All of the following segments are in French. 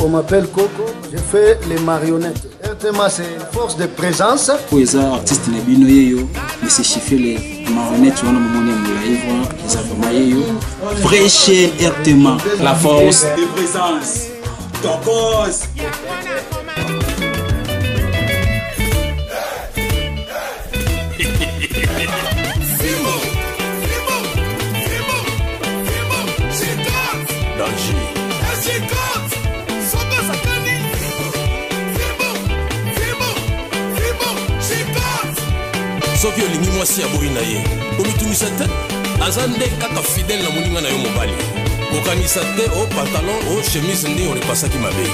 on m'appelle Coco, je fais les marionnettes. RTMA, c'est force de présence. Pour les artistes, mais c'est chiffrer les marionnettes, on a live, les affaires, vrai chez RTMA, la force de présence. Ton boss. Soki olingi mwasi ya boyi na ye omitumisa te aza nde kaka fidèle na moninga na yo mobali kokanisa te o pantalon o chemise nde olepasaki mabe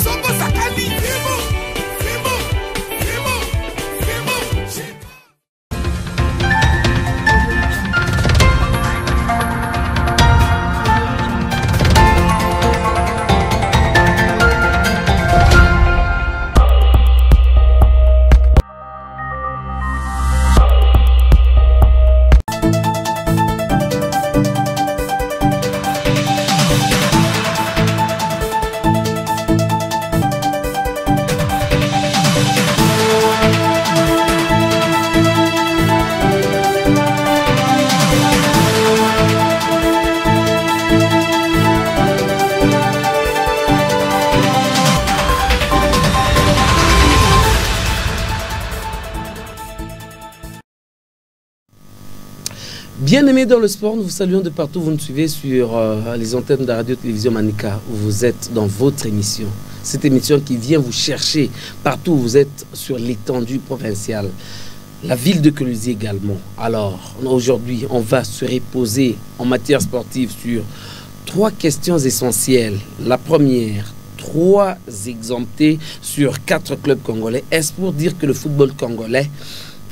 soko sakani Bien-aimés dans le sport, nous vous saluons de partout. Vous nous suivez sur les antennes de la radio-télévision Manika. Vous êtes dans votre émission. Cette émission qui vient vous chercher partout où vous êtes sur l'étendue provinciale. La ville de Colusie également. Alors, aujourd'hui, on va se reposer en matière sportive sur 3 questions essentielles. La première, 3 exemptés sur 4 clubs congolais. Est-ce pour dire que le football congolais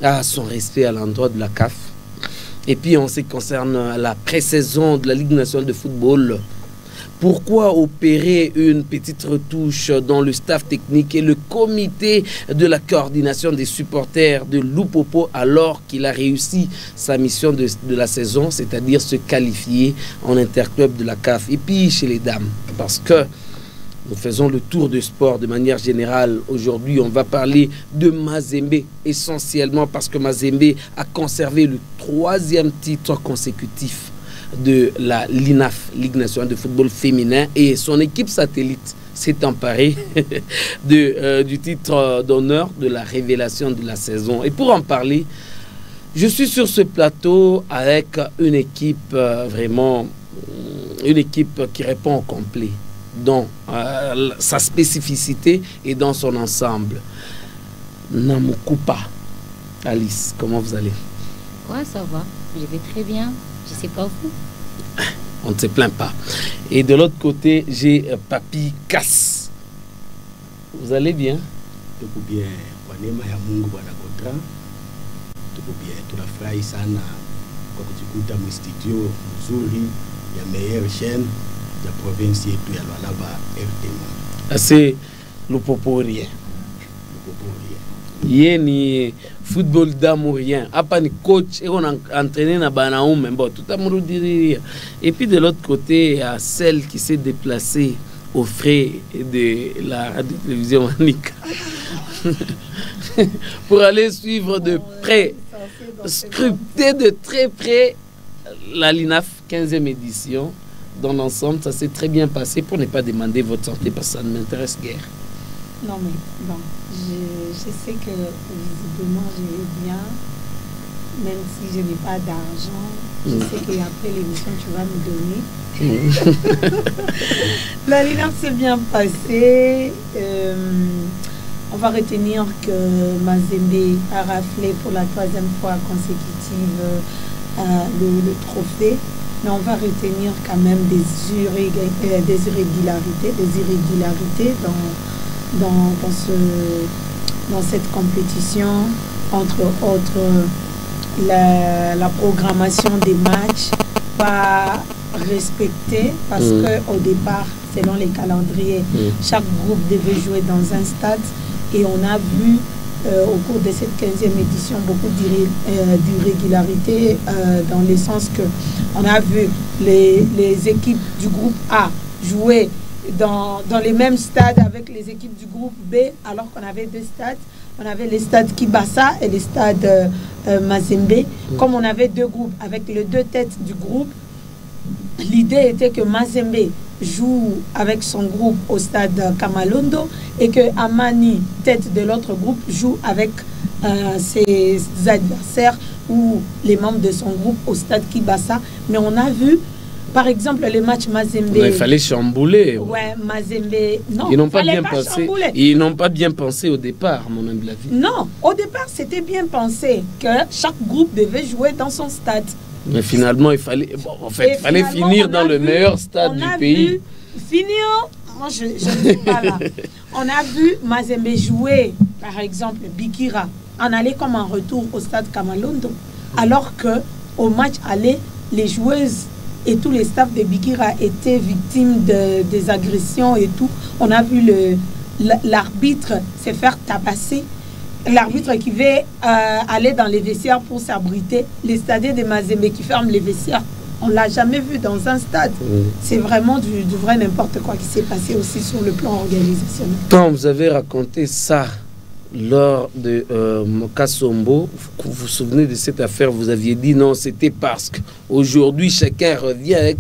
a son respect à l'endroit de la CAF? Et puis en ce qui concerne la pré-saison de la Ligue nationale de football, pourquoi opérer une petite retouche dans le staff technique et le comité de la coordination des supporters de Lupopo alors qu'il a réussi sa mission de la saison, c'est-à-dire se qualifier en interclub de la CAF? Et puis chez les dames, parce que nous faisons le tour du sport de manière générale. Aujourd'hui, on va parler de Mazembe, essentiellement parce que Mazembe a conservé le 3e titre consécutif de la LINAF, Ligue nationale de football féminin, et son équipe satellite s'est emparée du titre d'honneur de la révélation de la saison. Et pour en parler, je suis sur ce plateau avec une équipe vraiment, une équipe qui répond au complet dans sa spécificité et dans son ensemble. Namukupa, Alice, comment vous allez? Ouais, ça va, je vais très bien, je sais pas vous. On ne se plaint pas. Et de l'autre côté, j'ai Papi Cass. Vous allez bien? Tout bien, wanema ya Mungu bwana kontra. Tout bien, tunafurahi sana kwa kujikuta mu studio nzuri ya meilleure chaîne la province yetu ya Lualaba RTMA. C'est Lupopo rien. Yé ni football d'amourien. Apa ni coach et on a entraîné na banaume bon tout amoureux dire. Et puis de l'autre côté, il y a celle qui s'est déplacée aux frais de la radio-télévision Manika pour aller suivre de près, scruter de très près la LINAF 15e édition. Dans l'ensemble, ça s'est très bien passé, pour ne pas demander votre santé parce que ça ne m'intéresse guère. Non mais bon, je sais que visiblement je vais bien, même si je n'ai pas d'argent. Je sais qu'après l'émission tu vas me donner. La LINAF s'est bien passée. On va retenir que Mazembe a raflé pour la 3e fois consécutive le trophée. Mais on va retenir quand même des irrégularités dans cette compétition, entre autres la programmation des matchs pas respectée parce qu'au départ, selon les calendriers, chaque groupe devait jouer dans un stade et on a vu au cours de cette 15e édition beaucoup d'irrégularités dans le sens que on a vu les équipes du groupe A jouer dans les mêmes stades avec les équipes du groupe B, alors qu'on avait 2 stades. On avait les stades Kibasa et les stades Mazembe. Comme on avait 2 groupes, avec les 2 têtes du groupe, l'idée était que Mazembe joue avec son groupe au stade Kamalondo et que Amani, tête de l'autre groupe, joue avec ses adversaires ou les membres de son groupe au stade Kibasa. Mais on a vu, par exemple, les matchs Mazembe. Il fallait chambouler. Ouais, Mazembe. Non, ils n'ont pas bien pensé. Ils n'ont pas bien pensé au départ, à mon humble avis. Non, au départ, c'était bien pensé que chaque groupe devait jouer dans son stade. Mais finalement, il fallait, fallait finir dans le meilleur stade du pays. Finir, moi je ne suis pas là. On a vu Mazembe jouer, par exemple, Bikira, en aller comme en retour au stade Kamalondo. Alors qu'au match aller, les joueuses et tous les staffs de Bikira étaient victimes des agressions et tout. On a vu l'arbitre se faire tabasser. L'arbitre qui veut aller dans les vestiaires pour s'abriter. Les stadiers de Mazembe qui ferment les vestiaires. On ne l'a jamais vu dans un stade. C'est vraiment du vrai n'importe quoi qui s'est passé aussi sur le plan organisationnel. Quand vous avez raconté ça lors de Mokasombo, vous vous souvenez de cette affaire, vous aviez dit non, c'était parce qu'aujourd'hui, chacun revient avec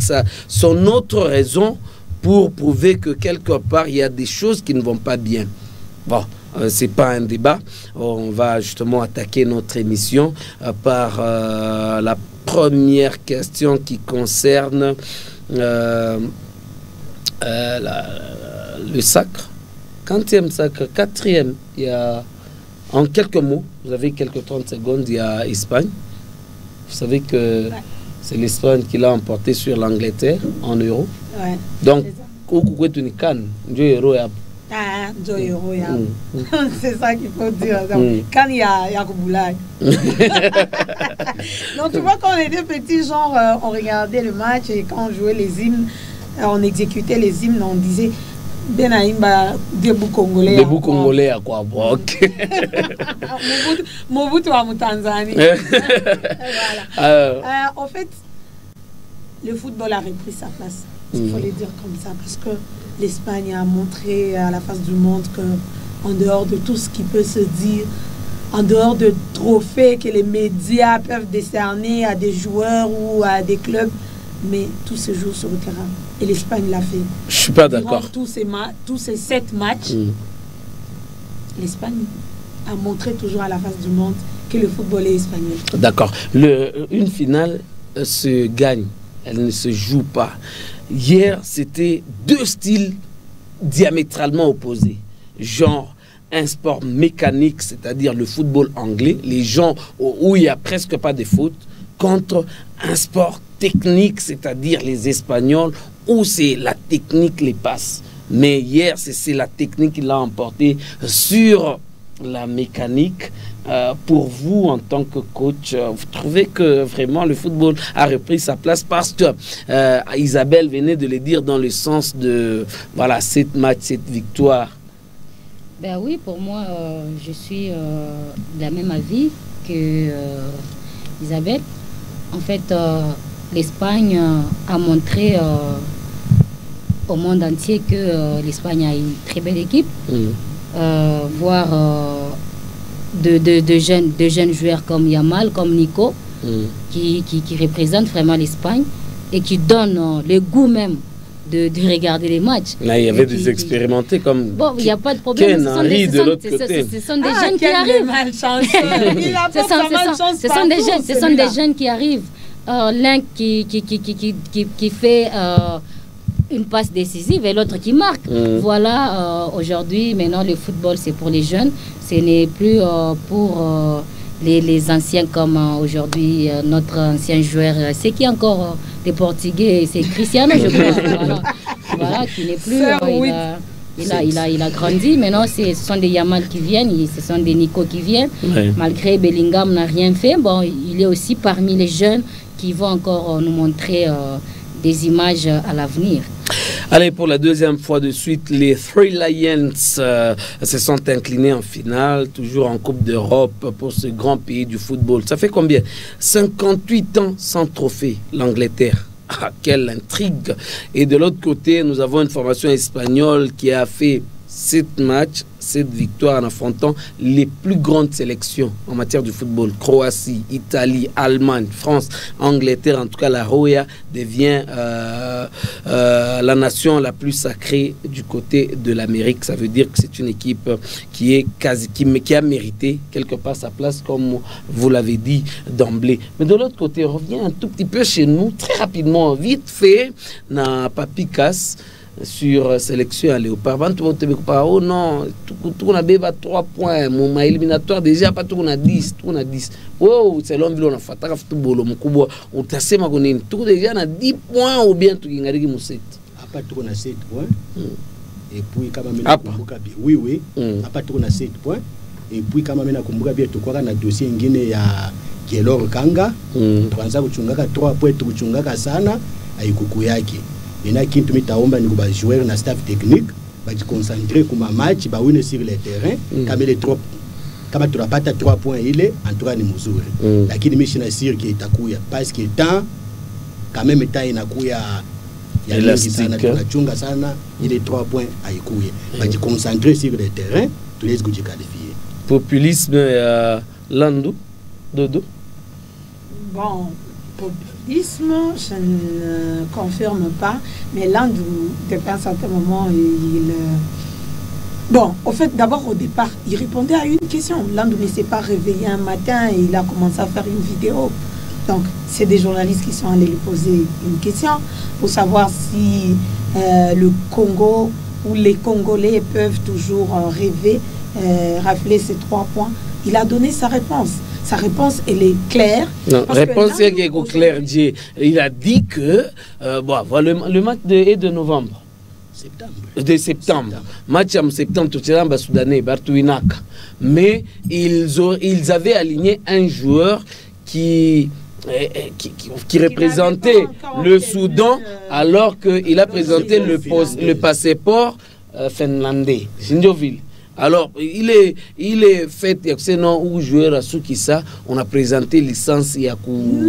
son autre raison pour prouver que quelque part, il y a des choses qui ne vont pas bien. Bon, c'est pas un débat. On va justement attaquer notre émission par la première question qui concerne le sacre. 40e sacre, 4e, il y a, en quelques mots, vous avez quelques 30 secondes, il y a Espagne. Vous savez que c'est l'Espagne qui l'a emporté sur l'Angleterre en euros. Ouais, donc, c'est ça qu'il faut dire. Quand il y a Kouboulaye. Donc, tu vois, quand on était petits, genre, on regardait le match et quand on jouait les hymnes, on exécutait les hymnes, on disait Benaïmba, debout congolais. Debout congolais à quoi? Ok. Mobutu à Tanzanie. Voilà. En fait, le football a repris sa place. Il faut le dire comme ça, parce que l'Espagne a montré à la face du monde qu'en dehors de tout ce qui peut se dire, en dehors de trophées que les médias peuvent décerner à des joueurs ou à des clubs, mais tout se joue sur le terrain. Et l'Espagne l'a fait. Je ne suis pas d'accord. Tous ces 7 matchs, l'Espagne a montré toujours à la face du monde que le football est espagnol. D'accord. Une finale se gagne, elle ne se joue pas. Hier, c'était 2 styles diamétralement opposés. Genre, un sport mécanique, c'est-à-dire le football anglais, les gens où il n'y a presque pas de foot, contre un sport technique, c'est-à-dire les Espagnols, où c'est la technique les passe. Mais hier, c'est la technique qui l'a emporté sur la mécanique. Pour vous, en tant que coach, vous trouvez que vraiment le football a repris sa place? Parce que Isabelle venait de le dire dans le sens de, voilà, 7 matchs, 7 victoires. Ben oui, pour moi, je suis de la même avis que Isabelle. En fait, l'Espagne a montré au monde entier que l'Espagne a une très belle équipe. Voire de jeunes joueurs comme Yamal, comme Nico, qui représentent vraiment l'Espagne et qui donnent le goût même de regarder les matchs. Là, il y avait des expérimentés comme... Bon, il n'y a pas de problème. Ce sont des jeunes qui arrivent. Ce sont des jeunes qui arrivent. L'un qui fait une passe décisive et l'autre qui marque. Voilà, aujourd'hui, maintenant, le football, c'est pour les jeunes. Ce n'est plus pour les anciens comme aujourd'hui, notre ancien joueur. C'est qui encore des Portugais? C'est Cristiano, je crois. Voilà, qui n'est plus... Il a grandi. Maintenant, ce sont des Yamal qui viennent, ce sont des Nico qui viennent. Malgré Bellingham n'a rien fait, bon, il est aussi parmi les jeunes qui vont encore nous montrer des images à l'avenir. Allez, pour la 2e fois de suite, les Three Lions se sont inclinés en finale, toujours en Coupe d'Europe pour ce grand pays du football. Ça fait combien? 58 ans sans trophée, l'Angleterre. Ah, quelle intrigue. Et de l'autre côté, nous avons une formation espagnole qui a fait 7 matchs, 7 victoires en affrontant les plus grandes sélections en matière de football. Croatie, Italie, Allemagne, France, Angleterre. En tout cas, la Roya devient la nation la plus sacrée du côté de l'Amérique. Ça veut dire que c'est une équipe qui a mérité quelque part sa place, comme vous l'avez dit d'emblée. Mais de l'autre côté, on revient un tout petit peu chez nous, très rapidement, vite fait, na Papi Casse, sur sélection à Léopard. Oh non, tout on a 3 points. Mon éliminatoire déjà, pas tout on a 10. Tout on a 10. Oh, c'est l'homme qui a fait un football. On t'a fait tout déjà on a 10 points ou bien tout qui a 7. Après tout on a 7 points. Et puis quand même oui. Après tout on a 7 points. Et puis quand même on a bien tout quoi na dossier ngine ya Kelor Kanga. Tuanza kuchungaka 3 points tukuchungaka sana aikuku yake. Maintenant, qui mitaomba ni kuba joueur na staff technique ba se concentrer kuma match ba wine sur le terrain kama ile trop kama tunapata 3 points ile en tout cas ni mzuri lakini mimi sina siri ki itakuya parce que temps quand même temps inakuya ya mingi sana tunachunga sana ile 3 points haikuye ba se concentrer sur le terrain tu laisse kujiqualifier. Populisme Landu Dodo. Bon, populisme, je ne confirme pas, mais Landu, depuis un certain moment, bon, au fait, d'abord au départ, il répondait à une question. Landu ne s'est pas réveillé un matin et il a commencé à faire une vidéo. Donc, c'est des journalistes qui sont allés lui poser une question pour savoir si le Congo ou les Congolais peuvent toujours rêver, rafler ces 3 points. Il a donné sa réponse. Sa réponse, elle est claire. Non, réponse est claire. Il a dit que le match est de novembre. De septembre. Match en septembre, tout le Soudanais, Bartouinaka. Mais ils avaient aligné un joueur qui représentait le Soudan alors qu'il a présenté le passeport finlandais. Sindoville. Alors, il est fait, c'est non ou joueur à Soukissa, on a présenté licence Yakou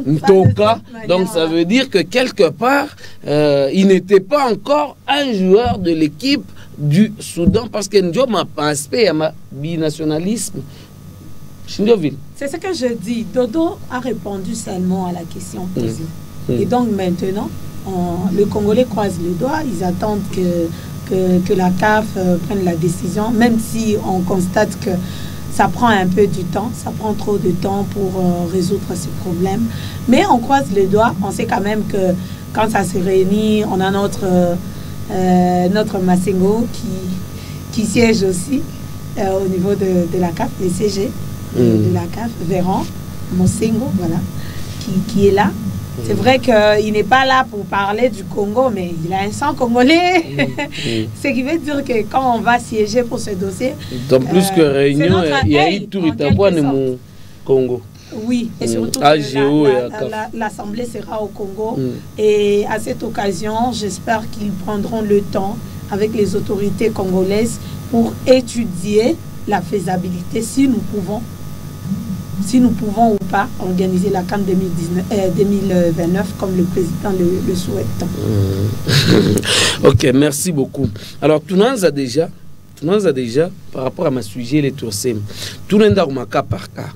Ntoka, donc ça veut dire que quelque part, il n'était pas encore un joueur de l'équipe du Soudan parce que Ndiom a un aspect à binationalisme. C'est ce que je dis. Dodo a répondu seulement à la question posée. Et donc maintenant, les Congolais croisent les doigts, ils attendent que la CAF prenne la décision, même si on constate que ça prend un peu du temps, ça prend trop de temps pour résoudre ces problèmes. Mais on croise les doigts, on sait quand même que quand ça se réunit, on a notre Massengo qui siège aussi au niveau de la CAF, les CG de la CAF, Véran, Massengo, voilà, qui est là. C'est vrai qu'il n'est pas là pour parler du Congo, mais il a un sang congolais. Ce qui veut dire que quand on va siéger pour ce dossier... Dans plus que réunion, il y a eu tout le Congo. Oui, et surtout l'Assemblée sera au Congo. Et à cette occasion, j'espère qu'ils prendront le temps avec les autorités congolaises pour étudier la faisabilité, si nous pouvons ou pas organiser la CAN 2029 comme le président le souhaite. Ok, merci beaucoup. Alors, tout le monde a déjà, par rapport à ma sujet, les toursim, tout le monde a cas par cas.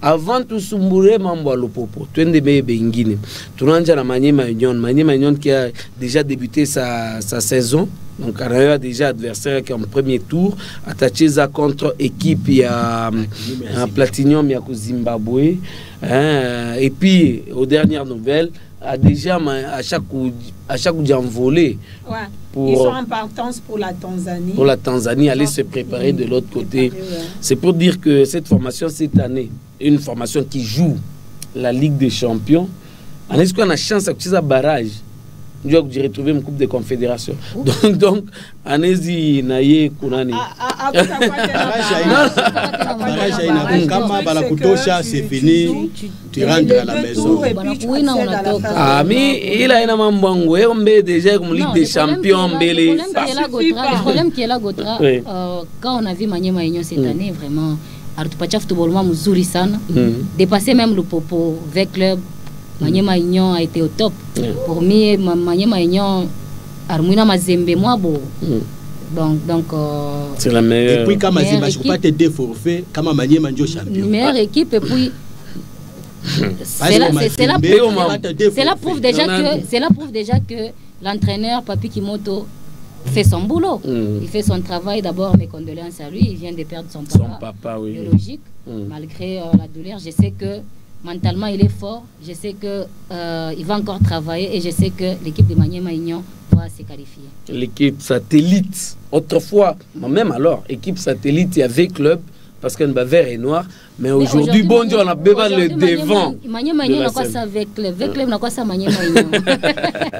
Avant tout Sumbouré Mambo Lopopo, tout le monde a Bengine, tout le monde a Maniema Union qui a déjà débuté sa saison. Donc, on a déjà adversaire qui est en premier tour, Atacheza contre équipe, il y a Platinum, il y a Zimbabwe. Et puis, aux dernières nouvelles, a déjà à chaque coup d'envolée. Ouais. Ils sont en partance pour la Tanzanie. Pour la Tanzanie, aller se préparer de l'autre côté. C'est pour dire que cette formation, cette année, une formation qui joue la Ligue des Champions, est-ce qu'on a chance de faire un barrage? J'ai retrouvé une coupe de confédération. Donc, Anezi Naye Kunani. C'est fini, tu rentres à la maison. Ah, mais il a un mambango, on met déjà comme Ligue des Champions. Le problème qui est là, Gotra, quand on a vu Maniema Union cette année, vraiment, Artupacha Football Muzuri Sana, dépasser même le Popo, avec club. Maniema Union a été au top. Pour moi, Maniema Union, Armina Mazembe, moi, bon. Donc c'est la meilleure. Et puis, quand Mazembe, je ne peux pas t'aider forfait, quand Maniema Union champion. Meilleure équipe, et puis. C'est la prouve déjà que l'entraîneur Papi Kimoto fait son boulot. Il fait son travail. D'abord, mes condoléances à lui. Il vient de perdre son papa oui. biologique. Malgré la douleur, je sais que mentalement il est fort. Je sais que il va encore travailler et je sais que l'équipe de Maniema Union va se qualifier. L'équipe satellite, autrefois, même alors, équipe satellite, il y avait club parce qu'un vert et noir. Mais aujourd'hui, bon Dieu, on a besoin le devant. Maniema Union n'a quoi ça avec club n'a quoi ça Maniema Union.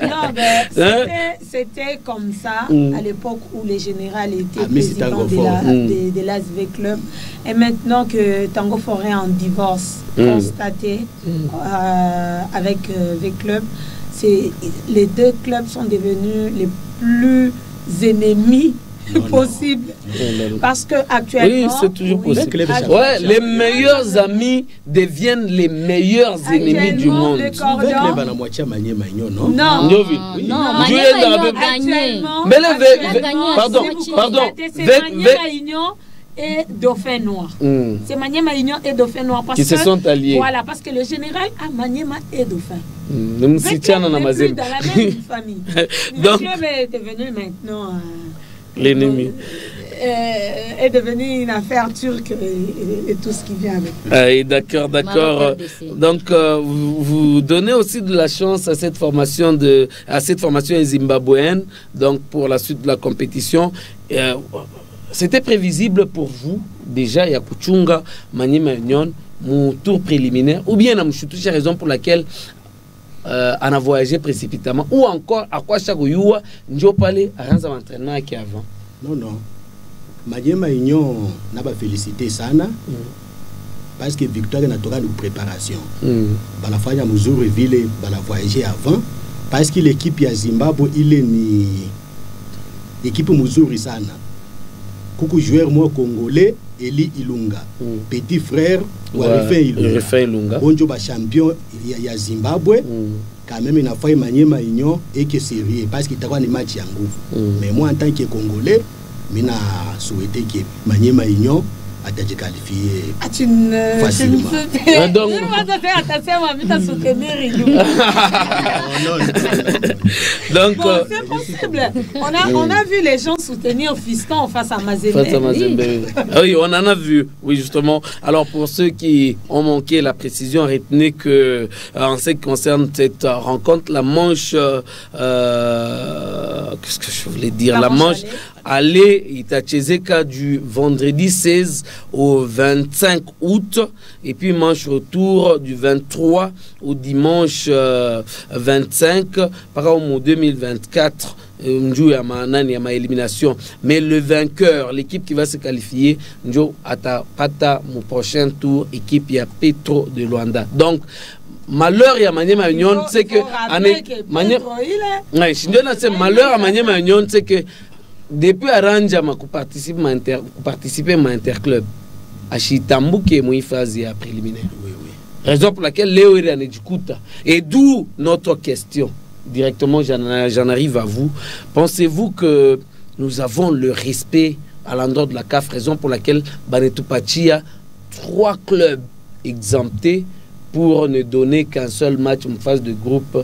Non, mais c'était comme ça à l'époque où les générales étaient présidents de l'ASV Club. Et maintenant que Tango Forêt en divorce constaté avec V-Club, les deux clubs sont devenus les plus ennemis possible parce que actuellement c'est toujours possible. Ouais, les meilleurs amis deviennent les meilleurs ennemis du monde. Le cordon non Maniema Union et Dauphin Noir. C'est Maniema Union et Dauphin Noir parce qui se sont alliés. Voilà, parce que le général a Maniema et Dauphin. Nous sommes dans la même famille. Donc le club est devenu maintenant l'ennemi. Est devenu une affaire turque et tout ce qui vient avec. D'accord. Donc, vous donnez aussi de la chance à cette formation zimbabwéenne, donc pour la suite de la compétition. C'était prévisible pour vous, déjà, il y a Kuchunga, Maniema Union, mon tour préliminaire, ou bien la raison pour laquelle on a voyagé précipitamment, ou encore à quoi chaque jour nous parlé à un entraînement qui avant. Non. Maniema Union n'a pas félicité sana parce que victoire n'a pas de préparation. Bala fanya muzuri vile bala voyager avant parce que l'équipe ya Zimbabwe il est ni équipe muzuri sana. Kuku joueur moi congolais Eli Ilunga, petit frère Refin Ilunga. Bonjo ba champion ya Zimbabwe. Quand même il a fait Maniema Union et que c'est sérieux parce qu'il t'a des matchs en groupe. Mais moi en tant que Congolais, je souhaité que Maniema Union a été qualifié facilement. Donc, c'est possible. On a vu les gens soutenir Fiston face à Mazembe. Oui, on en a vu, oui, justement. Alors, pour ceux qui ont manqué la précision, retenez que, en ce qui concerne cette rencontre, la manche, qu'est-ce que je voulais dire, la manche aller Itachezeka du vendredi 16 au 25 août et puis manche retour du 23 au dimanche 25 par au 2024 élimination. Mais le vainqueur, l'équipe qui va se qualifier, pata mon prochain tour, équipe il y a Petro de Luanda. Donc malheur à Maniema Union, c'est que malheur à Maniema Union, c'est que depuis Aranja ma participer à interclub à Chitambuke moi phase à préliminaire. Raison pour laquelle Léo est en écoute. Et d'où notre question. Directement, j'en arrive à vous. Pensez-vous que nous avons le respect à l'endroit de la CAF, raison pour laquelle Banetupachi a 3 clubs exemptés pour ne donner qu'un seul match en phase de groupe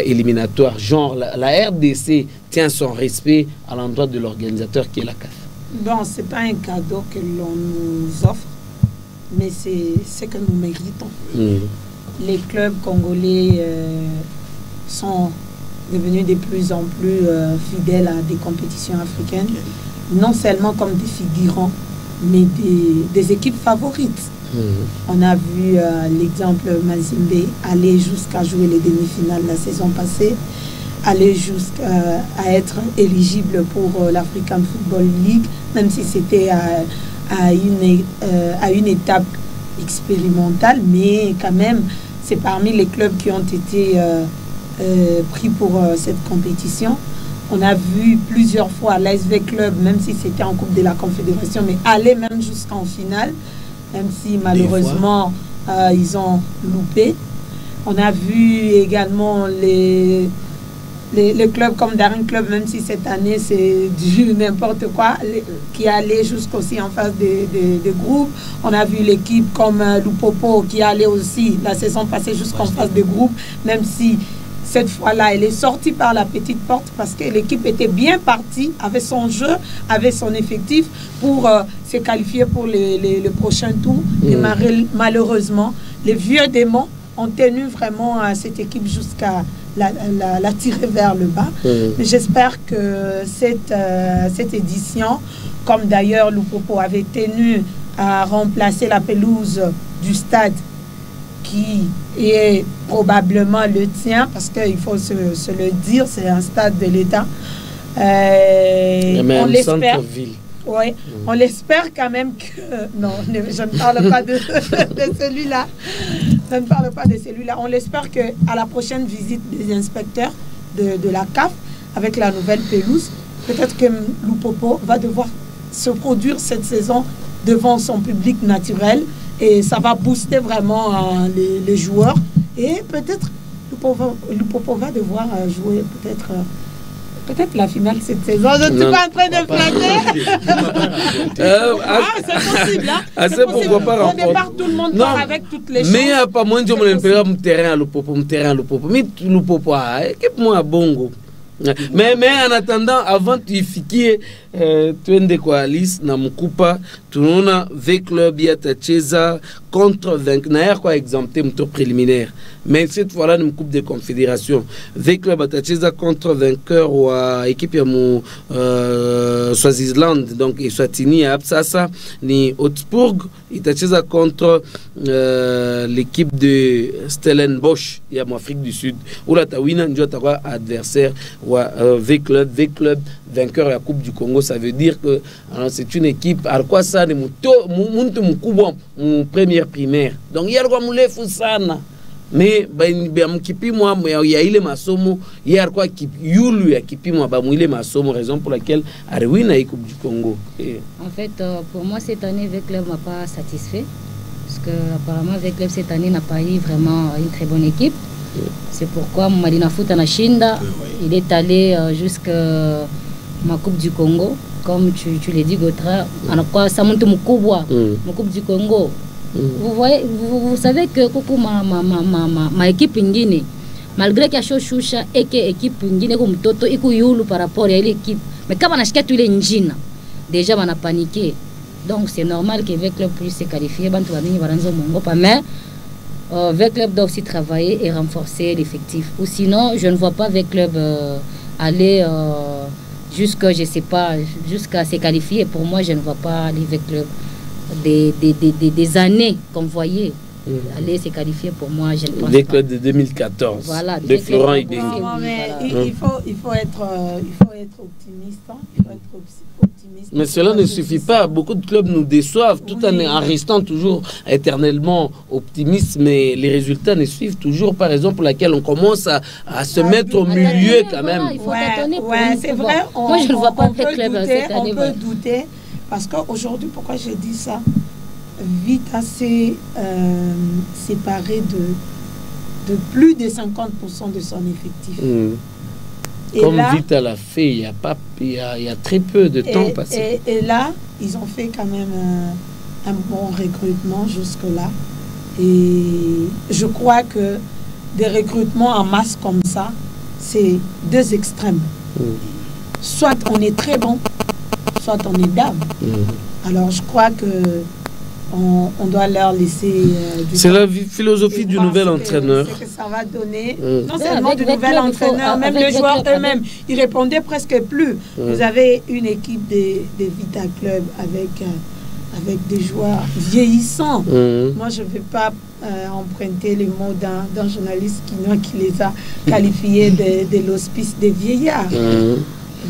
éliminatoire. Genre, la RDC tient son respect à l'endroit de l'organisateur qui est la CAF. Bon, ce n'est pas un cadeau que l'on nous offre, mais c'est ce que nous méritons. Les clubs congolais sont devenus de plus en plus fidèles à des compétitions africaines, non seulement comme des figurants, mais des équipes favorites. On a vu l'exemple Mazembe aller jusqu'à jouer les demi-finales la saison passée, aller jusqu'à être éligible pour l'African Football League, même si c'était à une étape expérimentale, mais quand même, c'est parmi les clubs qui ont été pris pour cette compétition. On a vu plusieurs fois l'ASV Club, même si c'était en Coupe de la Confédération, mais aller même jusqu'en finale, même si malheureusement ils ont loupé. On a vu également les clubs comme Daring Club, même si cette année c'est du n'importe quoi, qui allait jusqu'aussi en phase des groupes. On a vu l'équipe comme Lupopo qui allait aussi la saison passée jusqu'en phase de groupe, même si cette fois-là elle est sortie par la petite porte parce que l'équipe était bien partie, avait son jeu, avait son effectif pour se qualifier pour le prochain tour. Et malheureusement, les vieux démons ont tenu vraiment cette équipe jusqu'à la tirer vers le bas. Mais j'espère que cette édition, comme d'ailleurs Lupopo avait tenu à remplacer la pelouse du stade qui est probablement le tien, parce qu'il faut se le dire, c'est un stade de l'État. On l'espère. Oui, on l'espère quand même que... Non, je ne parle pas de celui-là. Je ne parle pas de celui-là. On l'espère qu'à la prochaine visite des inspecteurs de la CAF, avec la nouvelle pelouse, peut-être que Lupopo va devoir se produire cette saison devant son public naturel et ça va booster vraiment les joueurs. Et peut-être Lupopo va devoir jouer peut-être la finale cette saison. Je ne suis pas en train de flatter. C'est possible. Hein? C'est possible. Au départ, tout le monde part avec toutes les choses. Mais il n'y a pas moins de mon terrain à Lupopo. Mais Lupopo, équipe-moi bongo. Mais en attendant, avant de fikie twende kwa Alice na mkupa tunaona V-Club yatacheza contre Vancouver kwa exempté mtour préliminaire, mais cette fois-là ni coupe de confédération. V-Club atacheza contre vainqueur wa équipe ya mu Swaziland, donc Eswatini ya sasa ni Augsburg itacheza contre l'équipe de Stellenbosch ya mu Afrique du Sud. Oula tawina ndio atakuwa adversaire wa V-Club vainqueur ya Coupe du Congo. Ça veut dire que c'est une équipe à quoi ça ni muntu mkubwa mu première primaire, donc il y a quoi mulefu sana mais ba mkipimwa ya ile masomo il y a quoi qui yulu ya kipimwa ba mu ile masomo, raison pour laquelle Arwina et Coupe du Congo. En fait pour moi cette année V-Club m'a pas satisfait parce que apparemment V-Club cette année n'a pas eu vraiment une très bonne équipe. C'est pourquoi Madina Foot Anashinda il est allé jusqu'à ma Coupe du Congo, comme tu l'as dit Gotra, ça monte mon Coupe du Congo. Vous voyez, vous savez que ma équipe ingine, malgré qu'il y a Choucha et que l'équipe ingine comme Toto et Yulu par rapport à l'équipe, mais quand on a acheté tous les ingines, déjà on a paniqué. Donc c'est normal que V-Club puisse se qualifier. Mais V-Club doit aussi travailler et renforcer l'effectif. Ou sinon, je ne vois pas V-Club aller jusqu'à, je sais pas, jusqu'à se qualifier. Pour moi, je ne vois pas les V-Club des années qu'on voyait aller se qualifier. Pour moi, je ne pense pas. V-Club de 2014. Voilà, de Florent Ibéry. Il faut être optimiste. Hein. Il faut être optimiste. Mais cela ne suffit pas. Beaucoup de clubs nous déçoivent tout en restant toujours éternellement optimistes, mais les résultats ne suivent toujours. Par exemple, pour laquelle on commence à se mettre au milieu quand même. Il faut t'étonner. C'est vrai. Moi, je ne vois pas V-Club cette année. On peut douter. Parce qu'aujourd'hui, pourquoi je dis ça, Vita s'est séparé de plus de 50% de son effectif. Et comme là, Vita l'a fait, il y a très peu de temps passé. Et là, ils ont fait quand même un bon recrutement jusque-là. Et je crois que des recrutements en masse comme ça, c'est deux extrêmes. Soit on est très bon, soit on est dame. Alors je crois que on doit leur laisser c'est la philosophie du nouvel entraîneur. Ce que ça va donner, non seulement du nouvel entraîneur, même les joueurs eux-mêmes, ils répondaient presque plus. Vous avez une équipe de Vita Club avec des joueurs vieillissants. Moi, je ne vais pas emprunter les mots d'un journaliste qui les a qualifiés de l'hospice des vieillards.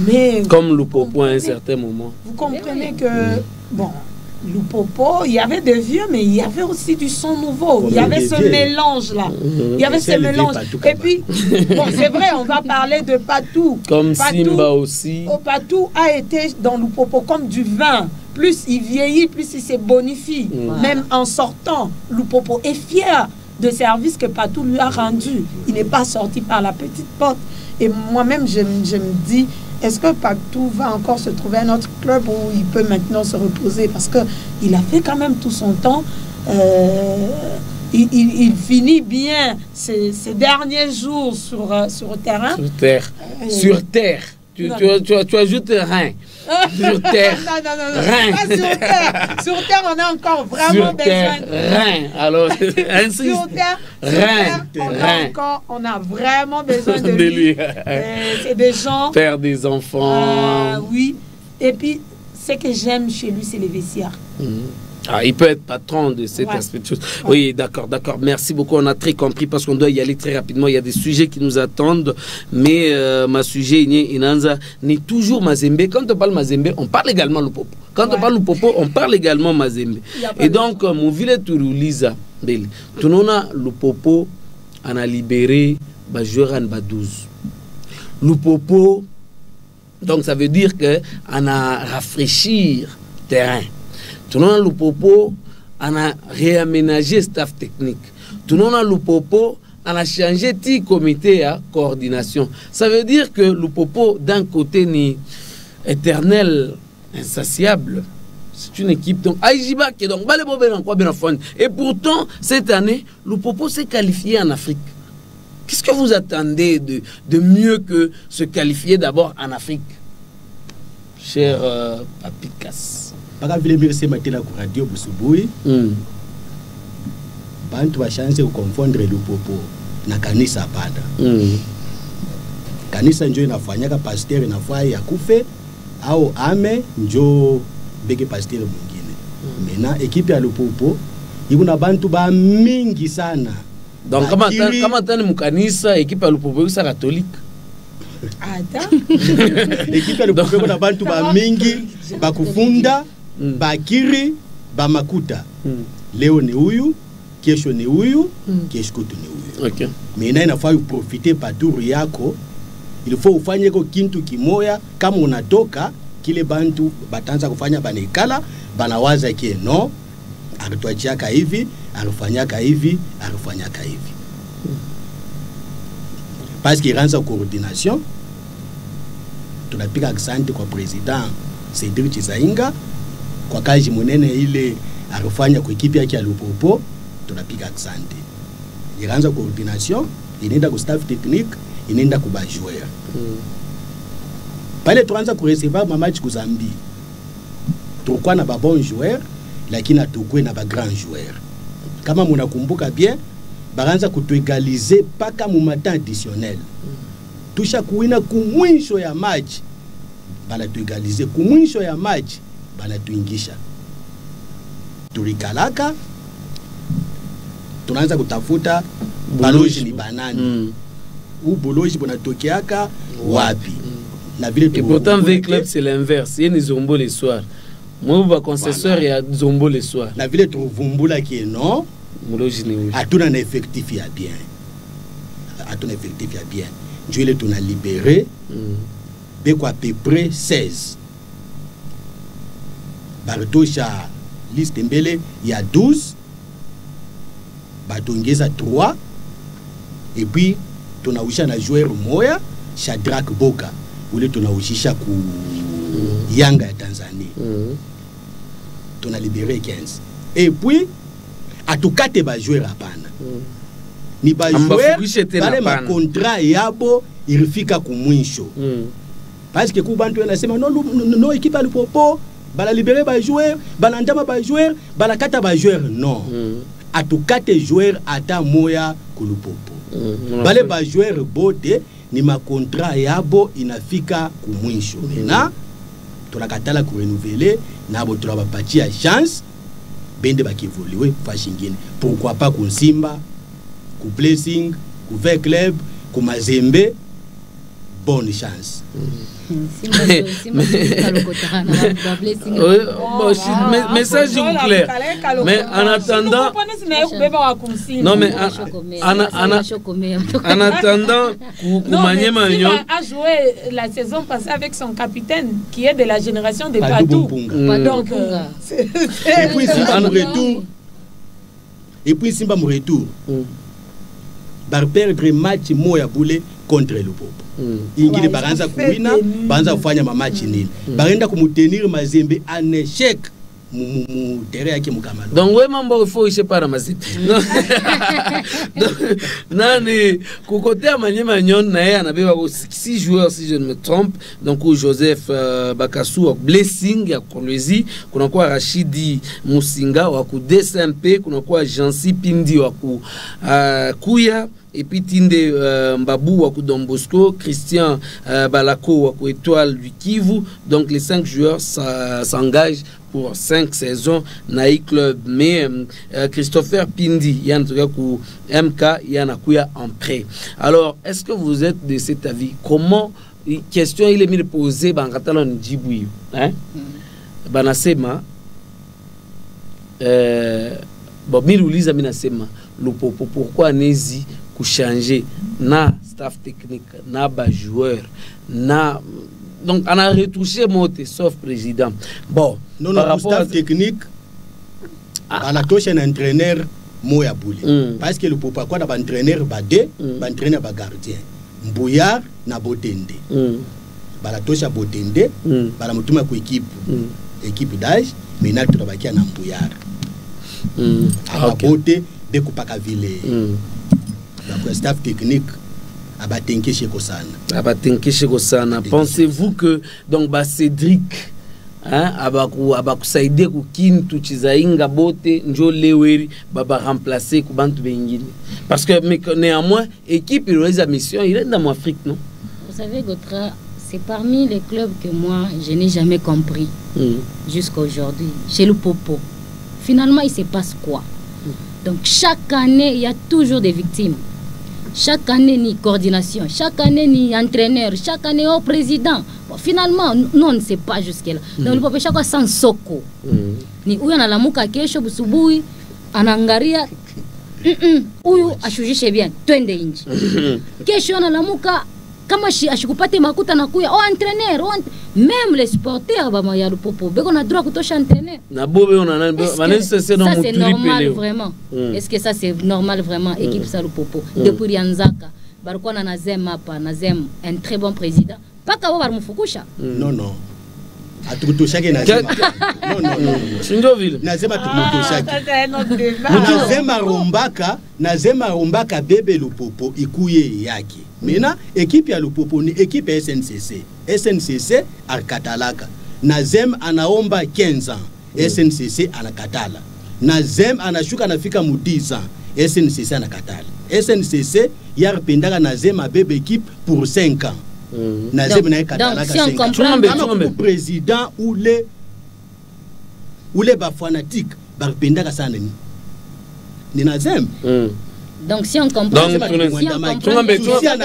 Mais comme Lupopo à un certain moment. Vous comprenez que, bon, Lupopo, il y avait des vieux, mais il y avait aussi du son nouveau. Il y avait ce mélange-là. Il y avait ce mélange. Et puis, bon, c'est vrai, on va parler de Patou. Comme Patou, Simba aussi. Patou a été dans Lupopo comme du vin. plus il vieillit, plus il se bonifie. Même en sortant, Lupopo est fier de service que Patou lui a rendu. Il n'est pas sorti par la petite porte. Et moi-même, je me dis, est-ce que Patou va encore se trouver un autre club où il peut maintenant se reposer? Parce qu'il a fait quand même tout son temps. Il finit bien ces derniers jours sur le terrain. Sur terre. Tu ajoutes rien. Sur terre. Non. Rien. Pas sur terre. Sur terre, on a encore vraiment besoin de rien. Alors, sur terre, on a vraiment besoin de lui. C'est des gens. Faire des enfants. Oui. Et puis, ce que j'aime chez lui, c'est les vestiaires. Ah, il peut être patron de cet aspect de choses. Oui, d'accord. Merci beaucoup. On a très compris parce qu'on doit y aller très rapidement. Il y a des sujets qui nous attendent. Mais ma sujet, Inanza, n'est toujours Mazembe. Quand on parle Mazembe, on parle également Lupopo. Quand on parle Lupopo, on parle également Mazembe. Et donc, mon village Tourouliza, tout le monde Lupopo, on a libéré joueur en 12. Lupopo, donc ça veut dire qu'on a rafraîchi le terrain. Tout le monde Lupopo, on a réaménagé le staff technique. Tout le monde Lupopo, on a changé le comité à coordination. Ça veut dire que Lupopo, d'un côté, n'est éternel, insatiable. C'est une équipe. Donc, Aïjiba, qui est donc, et pourtant, cette année, Lupopo s'est qualifié en Afrique. Qu'est-ce que vous attendez de mieux que se qualifier d'abord en Afrique, cher Papikas? Para vile mirse matela ku radio Busubuhi. Bantu wa chance ku confondre Lupopo na kanisa panda. Kanisa njo inafanyaka pasteur inafanya ya kufe au ame njo bege pasteur mwingine. Mena ekipe ya Lupopo ikuna bantu ba mingi sana. Donc kama tani mukanisa ekipe ya Lupopo isa catholique. Ekipe ya Lupopo kuna bantu ba mingi bakufunda bakiri bamakuta. Leo ni huyu, kesho ni huyu, kesho kutu ni huyu. Okay. Mena inafaa uprofite paturu yako. Il faut ufanye ko kintu kimoya kama unatoka kile bantu batanza kufanya banekala banawaza kie no akituachiaka hivi, alifanyaka hivi, alifanyaka hivi. Parce qu'il rentre en coordination. Tunapiga asante kwa president Cedric Chizainga kwa kazi munene ile alifanya kwa ekipi yake ya Lupopo. Tunapiga asante. Iranza coordination, inaenda ku staff technique, inaenda ku bajoueur. Pale tuanza ku recevoir ma match ku Zambie. Tulikuwa na ba bon joueur lakini atukwe na ba grand joueur. Kama munakumbuka bien, baranza kutuegalize paka mu matin additionnel. Tusha kuwina kumwisho ya match. Bala tuegalize kumwisho ya match, bala tuingisha. Turikalaka tunaanza kutafuta baloji ni banani. Boloji bonatokeaka wapi. Na vile et pourtant avec club c'est l'inverse. Il y a Zombo les soirs. Moi ba concesseur ya Zombo les soirs. Na vile tuvumbula ki non. Boloji ni oui. Atuna na effectif ya bien. Atuna effectif ya bien. Dieu le tuna libéré. Beko à peu près 16. Bartosha liste mbele il y a 12. Batongeza 3. Et puis tunausha na joueur moya Shadrack Boka ule tunaushisha ku Yanga ya Tanzanie. Tuna libéré 15. Et puis atukate ba joueur hapana. Ni ba joueur pale ma contrat yabo ilifika kumwisho. Parce que kubantu yanasema no equipe ya Lupopo bala libérer ba joueur, bala ndama ba joueur, bala kata ba joueur non. Atukate joueur ata moya ku Lupopo. Bale ba joueur bote ni ma contrat yabo inafika kumwisho. Mena tunakatala ku renouveler nabo tunabapatia chance bende bakivoluer fashi ngine. Pourquoi pas ku Simba, ku Blessing, ku Club, ku Mazembe bonne chance. Message clair. Mais en attendant, non mais en attendant, a joué la saison passée avec son capitaine qui est de la génération des Padou. Donc, et puis Simba mon retour. Bar perdre match moya boule contre le Popo. Ingile baranza kuwina, baranza kufanya match nil. Barenda kumutenir Mazembe en échec mu terrain yake mukamalo. Donc ouais mambo il faut ishe para Mazembe. Nani kukote Manyema Nyon na yeye anabeba 6 joueurs si je ne me trompe. Donc Joseph Bakassou blessing ya Kolwezi, kuna kwa Rashidi Musinga wa ku DSMP, kuna kwa Jansi Pindi wa ku Kuya. Et puis Tinde Mbabou Wakou Don Bosco, Christian Balako Wakou Étoile du Kivu. Donc les 5 joueurs s'engagent pour 5 saisons Naï Club. Mais Christopher Pindi, Yann Tougakou MK, Yann Akouya en prêt. Alors, est-ce que vous êtes de cet avis? Comment, question il est mis de poser, Bangatalon Djiboui, hein? Banasema, bon, Milouliza Minasema, Lupopo, pourquoi Nézi changer na staff technique, na bas joueur, na donc on a retouché moté sauf président. Bon, non non staff technique on a touché un entraîneur moya bouli parce que le pourquoi d'abord entraîneur badé, entraîneur ba gardien. Mbouillard na Botende. Bala touché Botende, bala mutuma ku équipe d'âge, mais na tunabakia na Mbouillard. A Boté de kupaka ville. Le staff technique abatenke chez Sana. Pensez-vous que donc Cédric hein abaku saide ku Kintu Chizainga Bote njo Leweri baba remplacer ku bantu bengine parce que néanmoins équipe il a mission il est dans Afrique non. Vous savez Gotra, c'est parmi les clubs que moi je n'ai jamais compris jusqu'à aujourd'hui chez le Popo. Finalement il se passe quoi? Donc chaque année il y a toujours des victimes. Chaque année, ni coordination, chaque année, ni entraîneur, chaque année, au président. Bon, finalement, nous, on ne sait pas jusque-là. Donc, le peuple, chaque fois, sans soko. Ni où y a la mouka kesho, busubuhi, anangaria, uyu, ashujishe bien, twende inji. Kesho, on a la mouka, kama ashikupate makuta na kuya, oh, entraîneur, même les supporters, bah, y a le popo, on a droit de toucher entraîneur. Ça, c'est normal, vraiment. Est-ce que ça, c'est normal, vraiment, équipe ça, le popo? Depuis Yanzaka, Barkona Nazem Mapa, Nazem, un très bon président. Pas qu'à voir Moufoukoucha. Non, non. A tout chacun Nazem. Non, non, non. Sindoville. Nazem a tout chacun. Nazem Arumbaka, bébé le popo, ikouye yaki. Maintenant, équipe ya Lupopo ni équipe SNCC. SNCC Arkatalaka. Nazem anaomba 15 ans. SNCC anakatala. Nazem anashuka anafika mu 10 ans. SNCC anakatala. SNCC yarpendaka Nazem a bébé équipe pour 5 ans. Nazem na katala ka 5 ans. Le président ou les fanatiques barpendaka sana ni Nazem. Donc si on comprend, souci à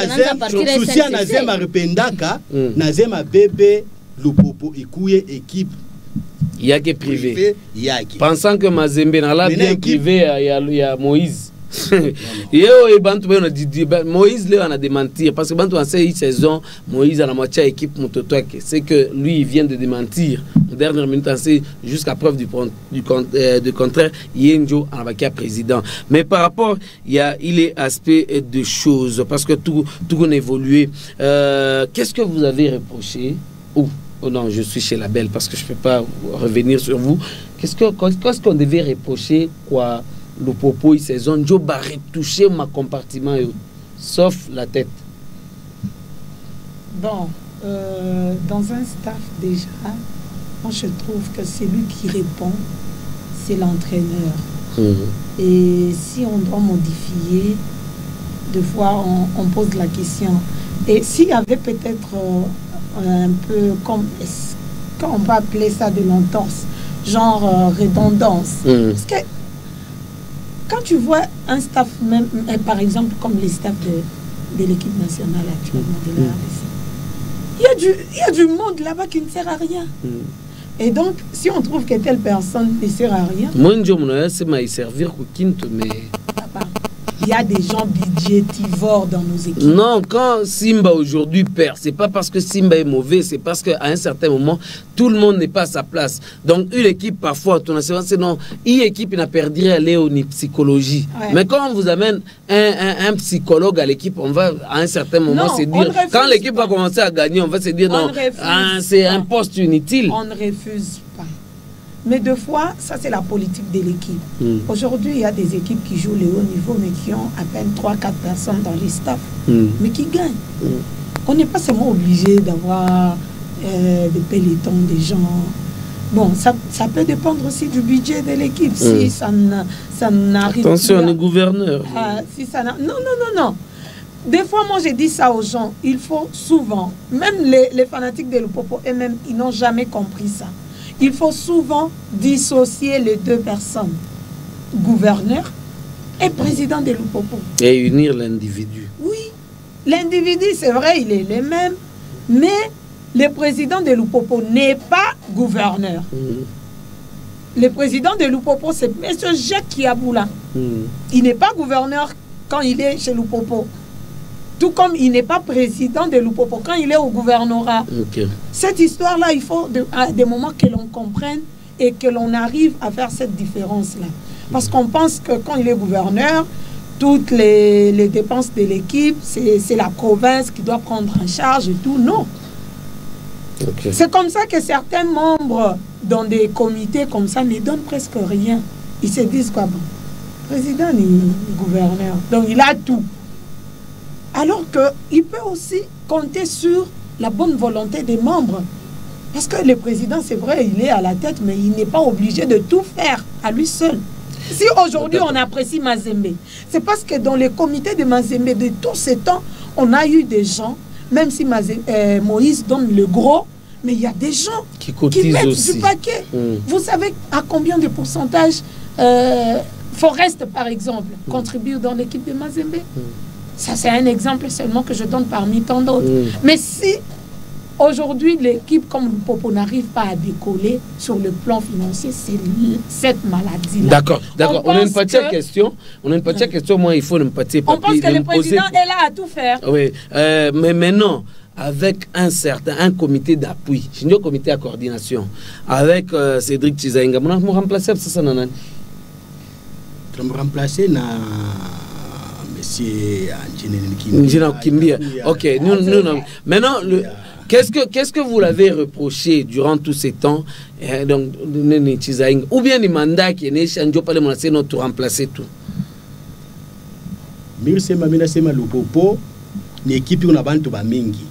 Nazem a rependaka, Nazem a bébé Lupopo écouye équipe. Il y a que privé. Pensant que Mazembe n'a la bien privé, il y a Moïse. Moïse on a démentir parce que quand on a cette saison Moïse a la moitié équipe c'est que lui il vient de démentir dernière minute jusqu'à preuve du contraire Yenjo en a président mais par rapport il est aspect de choses parce que tout a évolué. Qu'est-ce que vous avez reproché oh non je suis chez la belle parce que je peux pas revenir sur vous. Qu'est-ce qu'on devait reprocher quoi le popo, saison, je vais retoucher ma compartiment, sauf la tête. Bon, dans un staff déjà, moi je trouve que celui qui répond, c'est l'entraîneur. Et si on doit modifier, des fois on pose la question. Et s'il y avait peut-être un peu comme, on peut appeler ça de l'entorse, genre redondance. Parce que quand tu vois un staff, même, par exemple, comme les staffs de l'équipe nationale actuellement de la RDC, Il y a du monde là-bas qui ne sert à rien. Et donc, si on trouve que telle personne ne sert à rien... Moi, c'est ma servir au quinto, mais... Il y a des gens budgétivores dans nos équipes. Non, quand Simba aujourd'hui perd, c'est pas parce que Simba est mauvais, c'est parce qu'à un certain moment, tout le monde n'est pas à sa place. Donc, une équipe, parfois, c'est non, une équipe n'a perdu à aller au psychologie. Ouais. Mais quand on vous amène un psychologue à l'équipe, on va à un certain moment se dire, quand l'équipe va commencer à gagner, on va se dire, non, c'est un poste inutile. On ne refuse pas. Mais deux fois, ça c'est la politique de l'équipe. Aujourd'hui, il y a des équipes qui jouent le haut niveau, mais qui ont à peine 3-4 personnes dans les staffs, mais qui gagnent. On n'est pas seulement obligé d'avoir des pelotons, des gens. Bon, ça peut dépendre aussi du budget de l'équipe. Si ça n'arrive pas. Attention, le gouverneur. Si ça non. Des fois, moi, j'ai dit ça aux gens. Il faut souvent, même les fanatiques de Lupopo eux-mêmes, ils n'ont jamais compris ça. Il faut souvent dissocier les deux personnes, gouverneur et président de Lupopo. Et unir l'individu. Oui, l'individu, c'est vrai, il est le même, mais le président de Lupopo n'est pas gouverneur. Le président de Lupopo, c'est M. Jacques Kiaboula. Il n'est pas gouverneur quand il est chez Lupopo. Tout comme il n'est pas président de Lupopo quand il est au gouvernorat. Cette histoire-là, il faut à des moments que l'on comprenne et que l'on arrive à faire cette différence-là. Parce qu'on pense que quand il est gouverneur, toutes les dépenses de l'équipe, c'est la province qui doit prendre en charge et tout. Non. C'est comme ça que certains membres dans des comités comme ça ne donnent presque rien. Ils se disent quoi? Bon, président ni gouverneur. Donc il a tout. Alors qu'il peut aussi compter sur la bonne volonté des membres. Parce que le président, c'est vrai, il est à la tête, mais il n'est pas obligé de tout faire à lui seul. Si aujourd'hui on apprécie Mazembe, c'est parce que dans les comités de Mazembe de tous ces temps, on a eu des gens, même si Moïse donne le gros, mais il y a des gens qui mettent aussi du paquet. Vous savez à combien de pourcentage Forest, par exemple, contribue dans l'équipe de Mazembe? Ça, c'est un exemple seulement que je donne parmi tant d'autres. Mais si aujourd'hui l'équipe comme le Popo n'arrive pas à décoller sur le plan financier, c'est cette maladie-là. D'accord. On a une petite question. Moi, il faut une petite papier. On pense que le président est là à tout faire. Oui, mais maintenant, avec un comité d'appui, un comité à coordination, avec Cédric Chizainga, on va remplacer ça, Nanan. On va remplacer Ok, maintenant, qu'est-ce que vous l'avez reproché durant tous ces temps, donc, ou bien les mandats qui est pas les notre remplacer tout? L'équipe na bantu ba mingi.